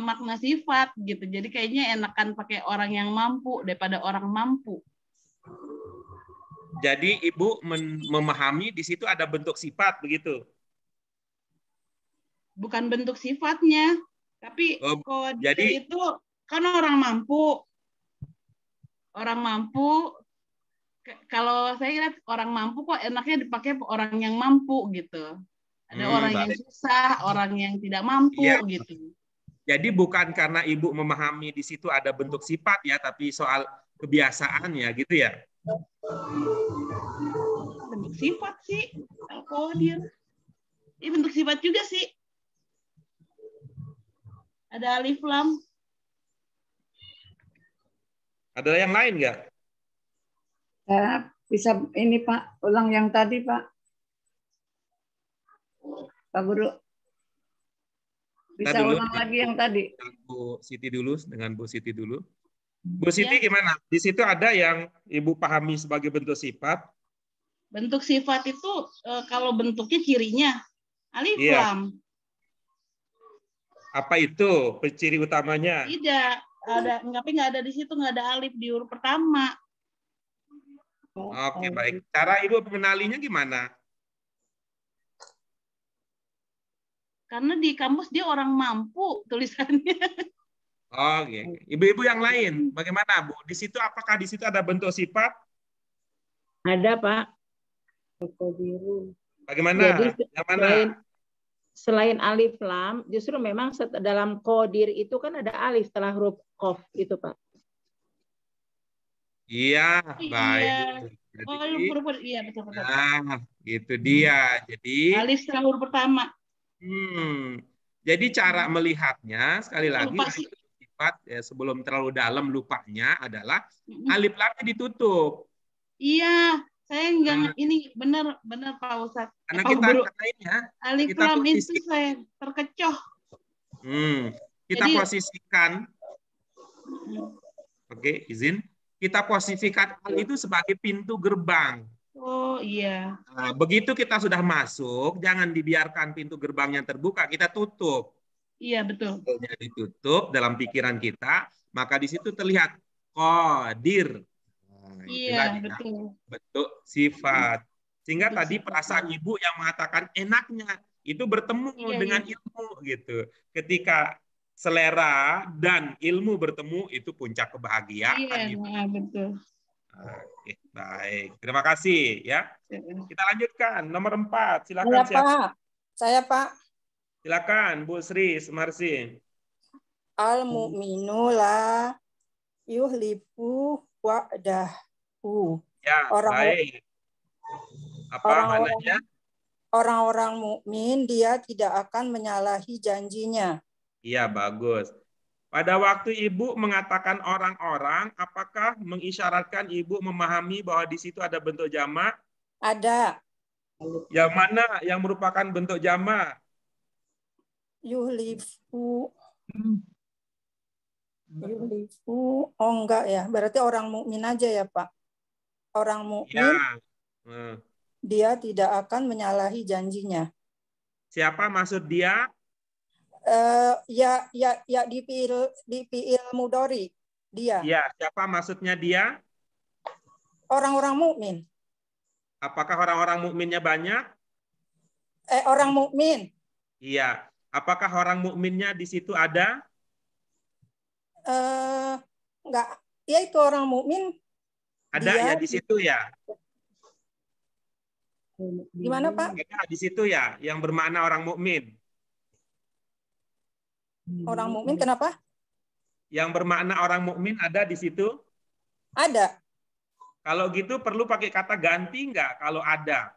makna sifat gitu. Jadi kayaknya enakan pakai orang yang mampu daripada orang mampu. Jadi Ibu memahami di situ ada bentuk sifat begitu. Bukan bentuk sifatnya, tapi jadi itu kan orang mampu. Orang mampu, kalau saya lihat orang mampu kok enaknya dipakai orang yang mampu gitu. Ada orang yang susah, orang yang tidak mampu gitu. Jadi bukan karena Ibu memahami di situ ada bentuk sifat ya, tapi soal kebiasaan ya gitu ya. Bentuk sifat sih, al-qadir. Ini bentuk sifat juga sih. Ada alif lam. Ada yang lain nggak? Bisa ini Pak, ulang yang tadi Pak. Pak Guru. Bisa ulang lagi yang tadi. Bu Siti dulu, dengan Bu Siti dulu. Bu Siti gimana? Di situ ada yang Ibu pahami sebagai bentuk sifat? Bentuk sifat itu kalau bentuknya cirinya alif lam. Apa itu ciri utamanya? Tidak ada, tapi nggak ada di situ, nggak ada alif di huruf pertama. Oke, baik. Cara Ibu mengenalinya gimana? Karena di kamus dia orang mampu tulisannya. Oke. Ibu-ibu yang lain, bagaimana Bu? Di situ apakah di situ ada bentuk sifat? Ada Pak. Bagaimana? Jadi, yang mana? Selain alif lam, justru memang dalam qadir itu kan ada alif setelah huruf qaf itu Pak. Iya, baik. Iya betul. Nah, itu dia. Jadi alif setelah huruf pertama. Jadi cara melihatnya sekali lagi sifat ya, sebelum terlalu dalam lupanya adalah alif lamnya ditutup. Iya, saya enggak ini benar Pak Ustadz. Karena kita katanya alif lam itu saya terkecoh. Kita posisikan. Oke, izin. Kita posisikan hal itu sebagai pintu gerbang. Oh iya. Nah, begitu kita sudah masuk, jangan dibiarkan pintu gerbangnya terbuka, kita tutup. Iya betul. Ditutup dalam pikiran kita, maka di situ terlihat qadir. Nah, Iya, itulah dia betul. bentuk sifat. Sehingga Bentuk tadi sifat. perasaan ibu yang mengatakan enaknya itu bertemu Iya, dengan iya. ilmu gitu. Ketika selera dan ilmu bertemu itu puncak kebahagiaan. Iya, Ibu. betul. Oke, baik. Terima kasih ya. Kita lanjutkan nomor 4. Silakan Saya, siapa? Pak. Saya, Pak. Silakan Bu Sri Sumarsi. Al-mu'minu la yuhlifu wa'dahu. Ya, baik. Apa maknanya? Orang-orang mukmin dia tidak akan menyalahi janjinya. Iya, bagus. Pada waktu Ibu mengatakan orang-orang, apakah mengisyaratkan Ibu memahami bahwa di situ ada bentuk jamak? Ada. Yang mana yang merupakan bentuk jamak? Yuhlifu. Oh enggak ya. Berarti orang mukmin aja ya, Pak. Orang mukmin Ya. dia tidak akan menyalahi janjinya. Siapa maksud dia? Ya di fiil mudhari dia. Ya, siapa maksudnya dia? Orang-orang mukmin. Apakah orang-orang mukminnya banyak? Orang mukmin. Iya. Apakah orang mukminnya di situ ada? Enggak. Ya itu orang mukmin. Ada dia, ya di situ ya. Gimana, Pak? Ada di situ ya, yang bermakna orang mukmin. Orang mukmin kenapa? Yang bermakna orang mukmin ada di situ? Ada. Kalau gitu perlu pakai kata ganti nggak kalau ada?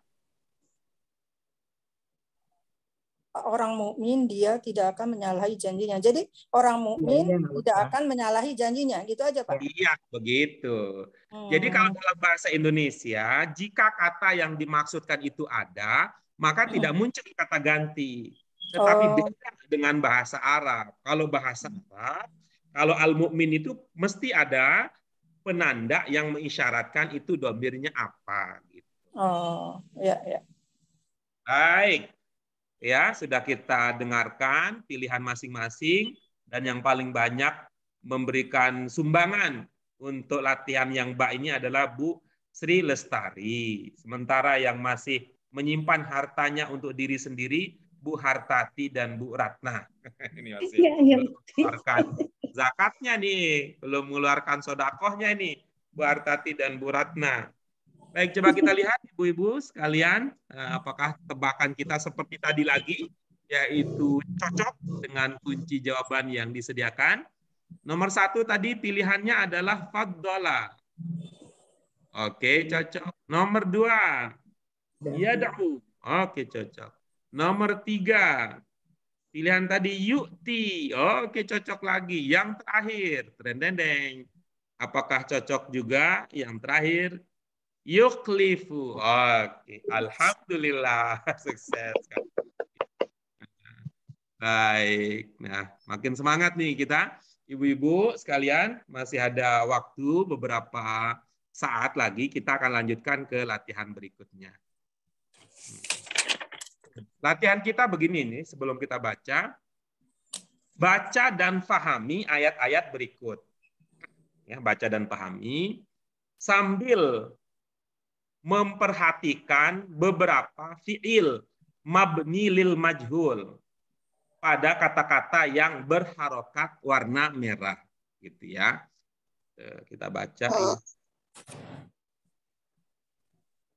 Orang mukmin dia tidak akan menyalahi janjinya. Jadi orang mukmin tidak akan menyalahi janjinya, gitu aja, Pak. Iya, begitu. Jadi kalau dalam bahasa Indonesia, jika kata yang dimaksudkan itu ada, maka tidak muncul kata ganti. Tetapi beda dengan bahasa Arab. Kalau bahasa Arab, kalau al-mu'min itu mesti ada penanda yang mengisyaratkan itu dhamirnya apa. Gitu. Oh, ya, ya. Baik. Ya, sudah kita dengarkan pilihan masing-masing dan yang paling banyak memberikan sumbangan untuk latihan yang baik ini adalah Bu Sri Lestari. Sementara yang masih menyimpan hartanya untuk diri sendiri Bu Hartati dan Bu Ratna. Ini masih belum mengeluarkan zakatnya nih, belum mengeluarkan sodakohnya ini Bu Hartati dan Bu Ratna. Baik, coba kita lihat ibu-ibu sekalian, apakah tebakan kita seperti tadi lagi, yaitu cocok dengan kunci jawaban yang disediakan. Nomor 1 tadi pilihannya adalah faddola. Oke, cocok. Nomor 2, yad'u. Oke, cocok. Nomor 3, pilihan tadi yu'ti. Oke, cocok lagi. Yang terakhir, trendendeng. Apakah cocok juga yang terakhir? Yuklifu. Oke, alhamdulillah sukses. Baik. Nah, makin semangat nih kita. Ibu-ibu sekalian, masih ada waktu beberapa saat lagi kita akan lanjutkan ke latihan berikutnya. Latihan kita begini nih, sebelum kita baca. Baca dan pahami ayat-ayat berikut. Ya, baca dan pahami sambil memperhatikan beberapa fi'il mabni lil majhul pada kata-kata yang berharokat warna merah, gitu ya. Kita baca.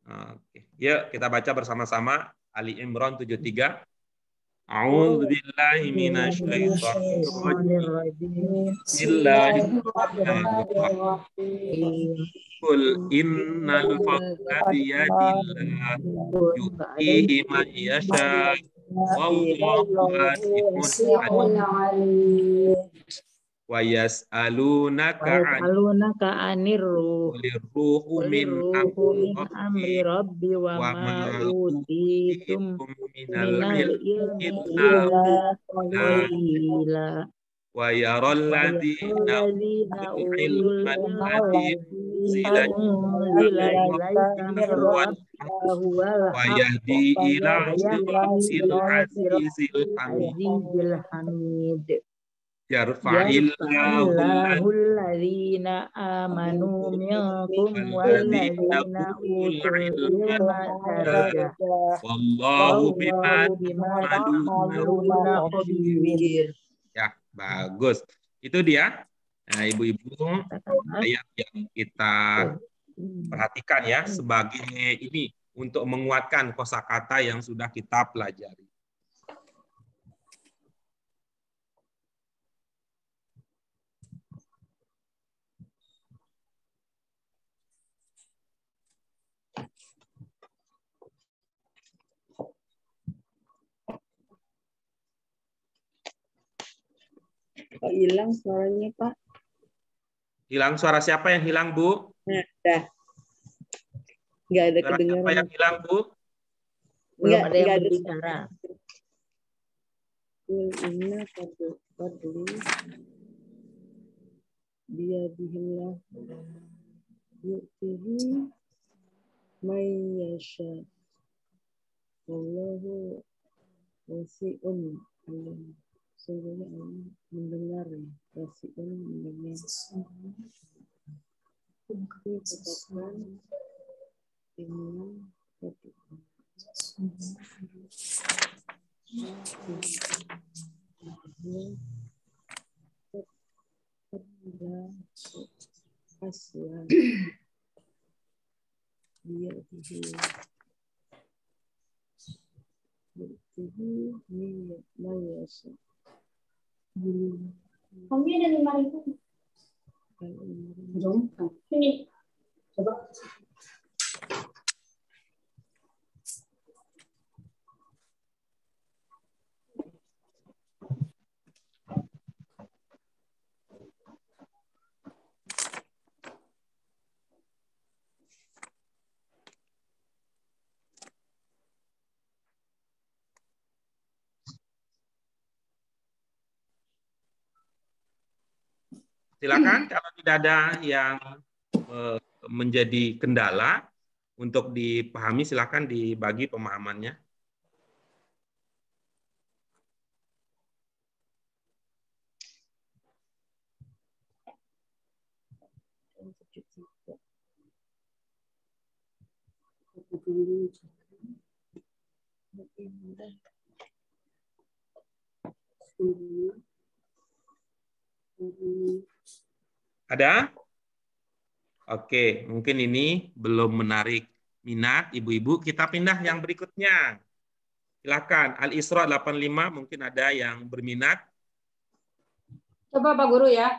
Oke. Yuk kita baca bersama-sama Ali Imran 73. A'udzu billahi minasyaitonir rajim. Bismillahirrahmanirrahim. Qul innal fadla biyadillah yu'tihi man yasha wallahu wasi'un alim. Wa yas'alunaka 'anir ruhu min amri rabbi wa ma utitum minal ilmi illa qalila wa yaral ladzina utul ilma alladzi unzila ilaika wa yahdi ila siratil azizil hamid. Yarfa'illahu Yarfa'illahul ladzina amanu minkum walladzina utul ilma darajah. wallahu bima Wallahu bima ta'maluna ta'maluna khabir. ya, bagus. Itu dia. Nah, Ibu-ibu, ayat yang kita perhatikan ya sebagai ini untuk menguatkan kosakata yang sudah kita pelajari. Kok hilang suaranya, Pak? Hilang suara siapa yang hilang, Bu? Nah, dah. Nggak ada Suara siapa kedengaran. yang hilang, Bu? Belum ada yang nggak ada. berbicara. Inna fadli biyadihillah yu'tihi may yasha. Wallahu wasi'un alim. Sungguhnya Allah mendengar ya. Wasi'un mendengar. Katakan inna aslan dia ini mayasa. Kami ada 5.000. Sini. Coba. Silakan kalau tidak ada yang menjadi kendala untuk dipahami, silakan dibagi pemahamannya. Ada? Oke, mungkin ini belum menarik minat ibu-ibu. Kita pindah yang berikutnya. Silakan, Al-Isra 85 mungkin ada yang berminat. Coba Pak Guru ya.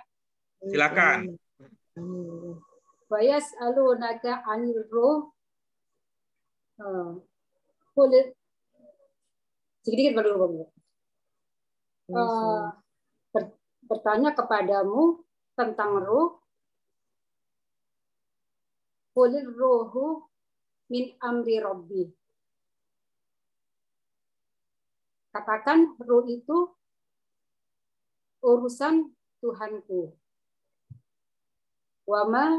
Silakan. Wa yas'alunaka 'anir ruh. Boleh sedikit Pak Guru. Bertanya kepadamu tentang ruh. Qulir ruhu min amri rabbi. Katakan ruh itu urusan Tuhanku. Wa ma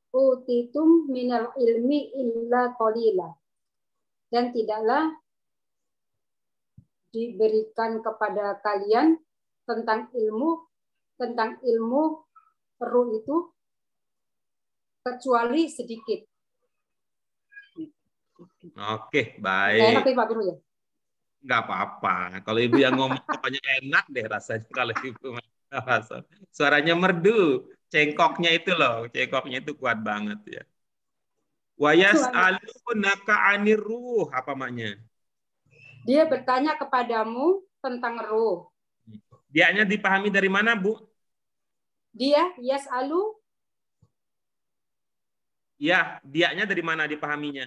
utitum minal ilmi illa qalila. Dan tidaklah diberikan kepada kalian tentang ilmu ruh itu kecuali sedikit. Oke, baik. Enak Pak Guru ya? Nggak apa-apa. Kalau ibu yang ngomong pokoknya enak deh rasanya kalau ibu rasa. Suaranya merdu. Cengkoknya itu loh. Cengkoknya itu kuat banget ya. Wa yas'alunaka 'anir ruh. Apa maknya? Dia bertanya kepadamu tentang ruh. Dianya dipahami dari mana, Bu? Dia yas'alu. Ya, dianya dari mana dipahaminya?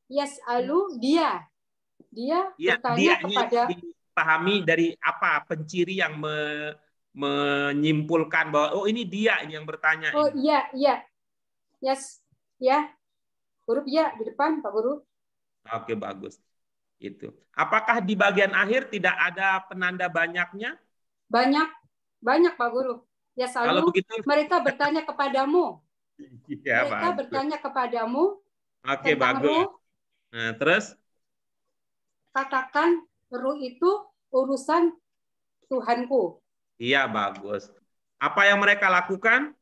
Yas'alu dia. Dia Ya, bertanya dianya kepada dipahami dari apa? Penciri yang menyimpulkan bahwa oh ini dia ini yang bertanya. Oh ini. iya. Yes, ya. Huruf ya di depan Pak Guru. Oke, bagus. Itu. Apakah di bagian akhir tidak ada penanda banyaknya? Banyak Pak Guru. Ya Kalau selalu begitu mereka bertanya kepadamu. ya, Mereka bagus. bertanya kepadamu Oke, tentang bagus. ruh. Nah, terus Katakan ruh itu urusan Tuhanku. Iya, bagus. Apa yang mereka lakukan?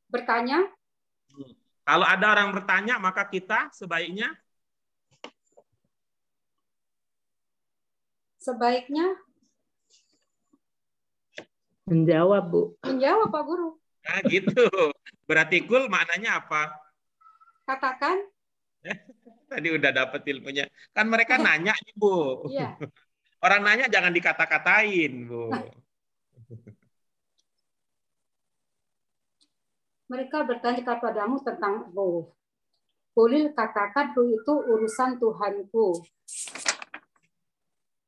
Bertanya. Kalau ada orang bertanya, maka kita sebaiknya menjawab, Bu. Menjawab, Pak Guru. nah, gitu. Berarti kul maknanya apa? Katakan. Tadi udah dapet ilmunya. Kan mereka nanya nih, Bu. Iya. Orang nanya jangan dikata-katain, Bu. Mereka bertanya kepadamu tentang ruh. Boleh katakan ruh itu urusan Tuhanku.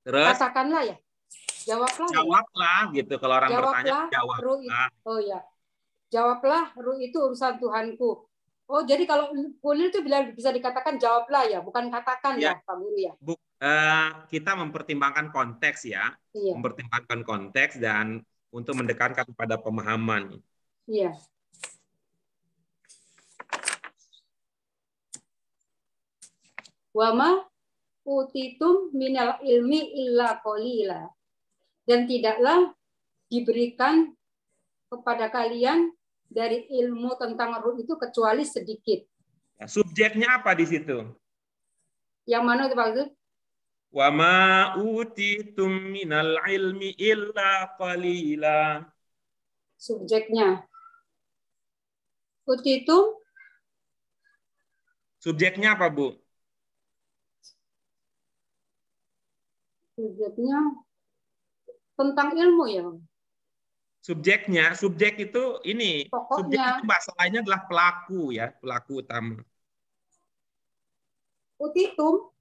Terus? Katakanlah ya. Jawablah. Jawablah gitu. Kalau orang bertanya, jawablah. Ruh itu, oh ya. Jawablah, ruh itu urusan Tuhanku. Oh, jadi kalau boleh itu bisa dikatakan jawablah ya, bukan katakan ya, Pak Guru ya. Kita mempertimbangkan konteks ya. Iya. Mempertimbangkan konteks dan untuk mendekatkan pada pemahaman. Iya. Wama utitum minal ilmi illa qalila. Dan tidaklah diberikan kepada kalian dari ilmu tentang ruh itu kecuali sedikit. Subjeknya apa di situ? Yang mana itu Pak Guru? Wama utitum minal ilmi illa qalila. Subjeknya. Utitum. Subjeknya apa, Bu? Subjeknya tentang ilmu ya. Subjeknya, subjek itu ini. Pokoknya. Subjek itu bahasa lainnya adalah pelaku ya, pelaku utama. Utitum.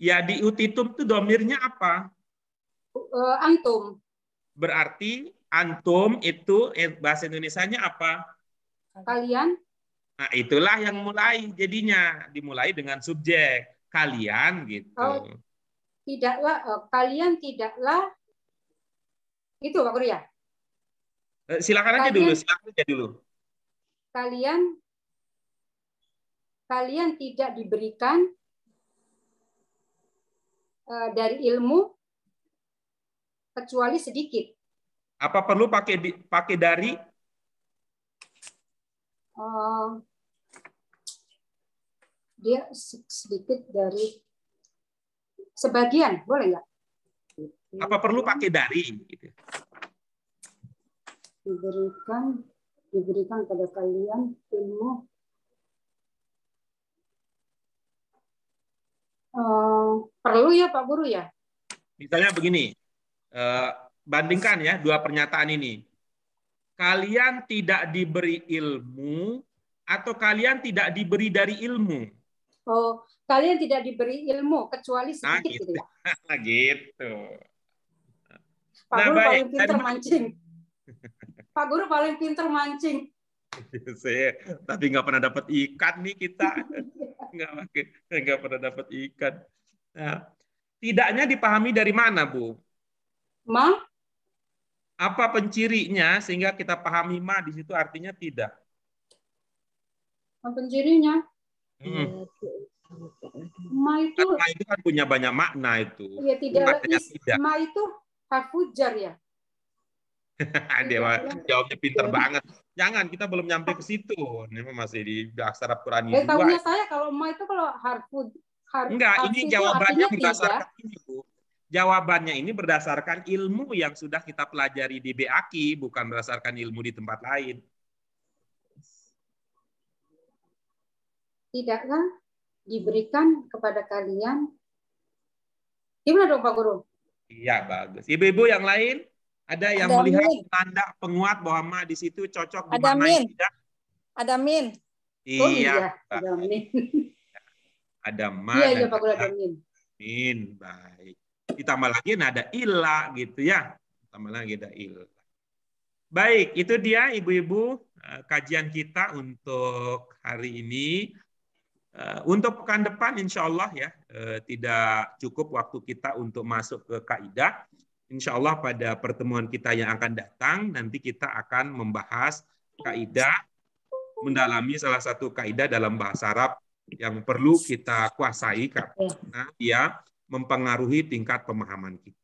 Ya di utitum itu domirnya apa? Antum. Berarti antum itu bahasa Indonesianya apa? Kalian. Nah itulah yang mulai jadinya dimulai dengan subjek kalian gitu. Oh, tidaklah kalian tidaklah itu Pak Guru ya. Silakan aja dulu, silakan aja dulu. Kalian tidak diberikan dari ilmu kecuali sedikit. Apa perlu pakai dari? Dia sedikit dari sebagian, boleh nggak? Apa perlu pakai dari? Gitu. Diberikan pada kalian ilmu. Perlu ya Pak Guru ya? Misalnya begini, bandingkan ya dua pernyataan ini. Kalian tidak diberi ilmu atau kalian tidak diberi dari ilmu? Oh, kalian tidak diberi ilmu kecuali sedikit gitu ya? Gitu. Pak Guru paling pintar mancing. Pak Guru paling pintar mancing. Tapi nggak pernah dapat ikan nih kita. Nggak pernah dapat ikan. Nah, tidaknya dipahami dari mana, Bu? Ma? Apa pencirinya sehingga kita pahami ma di situ artinya tidak? Pencirinya? Ma itu kan punya banyak makna itu. Iya, tidak. Ma itu harfujar ya. Dia jawabnya pinter banget. Jangan, kita belum nyampe ke situ. Ini masih di aksara Qurani 2. Tahunya saya kalau ma itu kalau enggak, ini jawabannya berdasarkan ini, Bu. Jawabannya ini berdasarkan ilmu yang sudah kita pelajari di BAKI, bukan berdasarkan ilmu di tempat lain. Tidaklah diberikan kepada kalian. Gimana dong Pak Guru? Iya, bagus. Ibu-ibu yang lain? Ada yang melihat tanda penguat bahwa ma di situ cocok di mana tidak? Ada min. Iya. Ada min. Ada ma. Iya, Pak Guru, ada min. Min, baik. Ditambah lagi ada illa gitu ya. Ditambah lagi ada illa. Baik, itu dia ibu-ibu kajian kita untuk hari ini. Untuk pekan depan insya Allah ya tidak cukup waktu kita untuk masuk ke kaidah. Insya Allah pada pertemuan kita yang akan datang nanti kita akan membahas kaidah, mendalami salah satu kaidah dalam bahasa Arab yang perlu kita kuasai karena dia mempengaruhi tingkat pemahaman kita.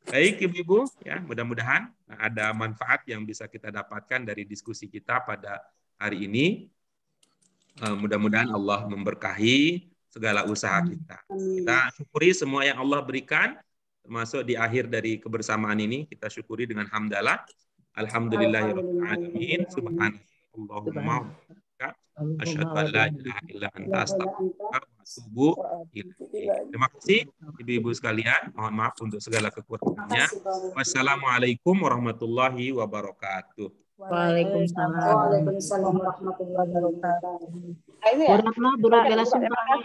Baik Ibu-ibu, ya mudah-mudahan ada manfaat yang bisa kita dapatkan dari diskusi kita pada hari ini. Mudah-mudahan Allah memberkahi segala usaha kita. Kita syukuri semua yang Allah berikan, termasuk di akhir dari kebersamaan ini kita syukuri dengan hamdalah. Alhamdulillahirabbil alamin. Subhanallahumma asyhadu an la ilaha illa anta astaghfiruka wa atubu ilaik. Terima kasih Ibu-ibu sekalian. Mohon maaf untuk segala kekurangannya. Wassalamualaikum warahmatullahi wabarakatuh. Waalaikumsalam. Waalaikumsalam warahmatullahi wabarakatuh. Durang bela sungkawa.